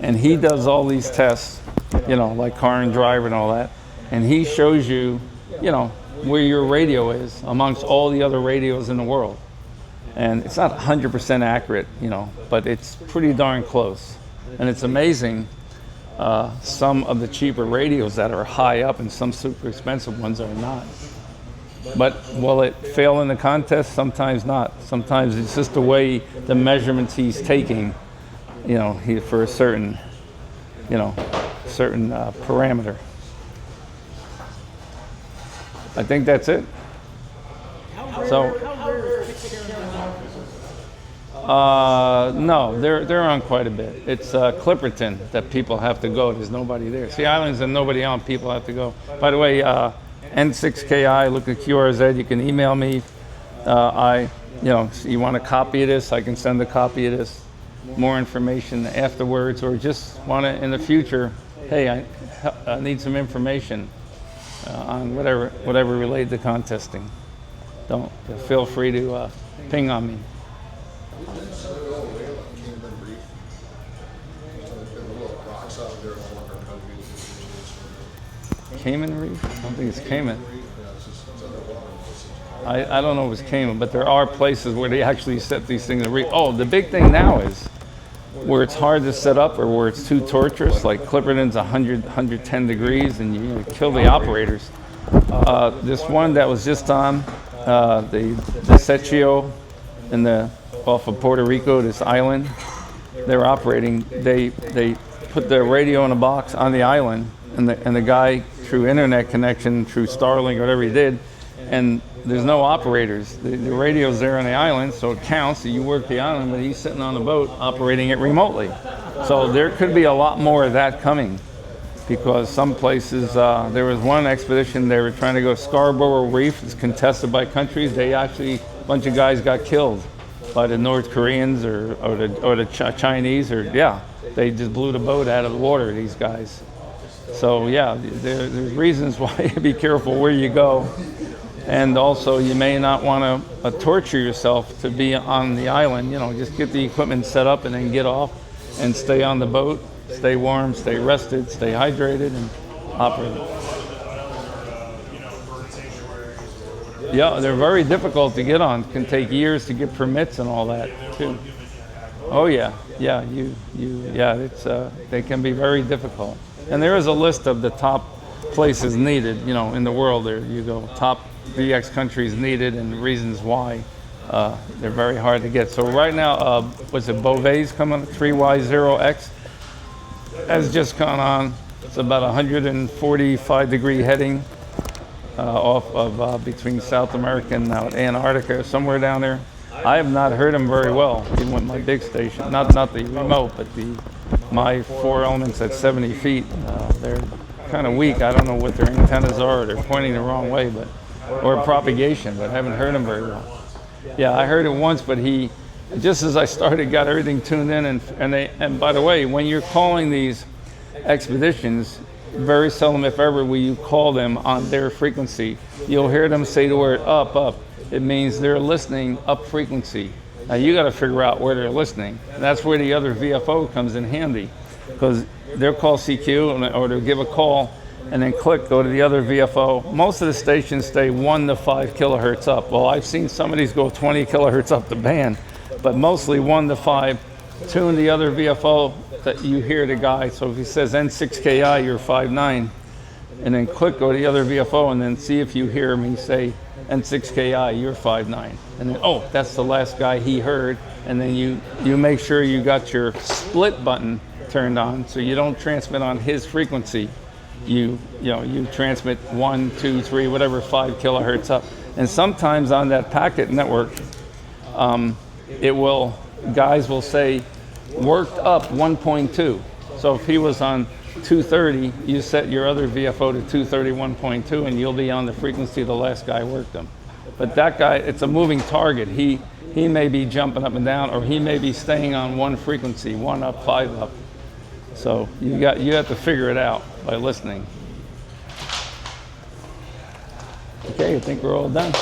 A: and he does all these tests, you know, like car and driver and all that, and he shows you, you know, where your radio is amongst all the other radios in the world. And it's not 100% accurate, you know, but it's pretty darn close. And it's amazing. Some of the cheaper radios that are high up and some super expensive ones are not. But will it fail in the contest? Sometimes not. Sometimes it's just the way the measurements he's taking, you know, for a certain, you know, certain parameter. I think that's it. So, no, they're on quite a bit. It's Clipperton that people have to go. There's nobody there. Sea Islands and nobody on. People have to go. By the way, N6KI. Look at QRZ. You can email me. You know, you want a copy of this? I can send a copy of this. More information afterwards, or just want to in the future. Hey, I need some information on whatever related to contesting. Don't feel free to ping on me. Cayman Reef? I don't think it's Cayman. I don't know if it's Cayman, but there are places where they actually set these things in reef. Oh, the big thing now is where it's hard to set up or where it's too torturous, like Clipperton's 100, 110 degrees and you kill the operators. This one that was just on, the Secchio off of Puerto Rico, this island, they're operating, they put the radio in a box on the island, and the guy, through internet connection, through Starlink, whatever he did, and there's no operators. The radio's there on the island, so it counts. You work the island, but he's sitting on the boat operating it remotely. So there could be a lot more of that coming, because some places, there was one expedition, they were trying to go Scarborough Reef. It's contested by countries. They actually, a bunch of guys got killed by the North Koreans or the Chinese, or yeah, they just blew the boat out of the water, these guys. So yeah, there's reasons why be careful where you go. And also you may not want to torture yourself to be on the island. You know, just get the equipment set up and then get off and stay on the boat, stay warm, stay rested, stay hydrated, and operate. Yeah, they're very difficult to get on. It can take years to get permits and all that too. Oh yeah, yeah, it's they can be very difficult. And there is a list of the top places needed, you know, in the world. There you go, top VX countries needed and reasons why. They're very hard to get. So right now, was it Beauvais coming, 3Y0X? Has just gone on. It's about 145 degree heading off of between South America and Antarctica, somewhere down there. I have not heard them very well, even with my big station. Not the remote, but my 4 elements at 70 feet. They're kind of weak. I don't know what their antennas are. They're pointing the wrong way, or propagation, but I haven't heard them very well. Yeah, I heard it once, but he, just as I started, got everything tuned in, and by the way, when you're calling these expeditions, very seldom, if ever, will you call them on their frequency. You'll hear them say the word up. It means they're listening up frequency. Now you got to figure out where they're listening. And that's where the other VFO comes in handy, because they'll call CQ or they'll give a call and then go to the other VFO. Most of the stations stay 1 to 5 kilohertz up. Well, I've seen some of these go 20 kilohertz up the band, but mostly 1 to 5. Tune the other VFO that you hear the guy. So if he says N6KI, you're 5.9, and then go to the other VFO and then see if you hear me say N6KI, you're 5.9. And then, oh, that's the last guy he heard. And then you make sure you got your split button turned on so you don't transmit on his frequency. You transmit 1, 2, 3, whatever, 5 kilohertz up. And sometimes on that packet network, guys will say worked up 1.2. So if he was on 230, you set your other VFO to 231.2 and you'll be on the frequency the last guy worked them. But that guy, it's a moving target. He may be jumping up and down, or he may be staying on one frequency, 1 up, 5 up. So you have to figure it out by listening. Okay, I think we're all done.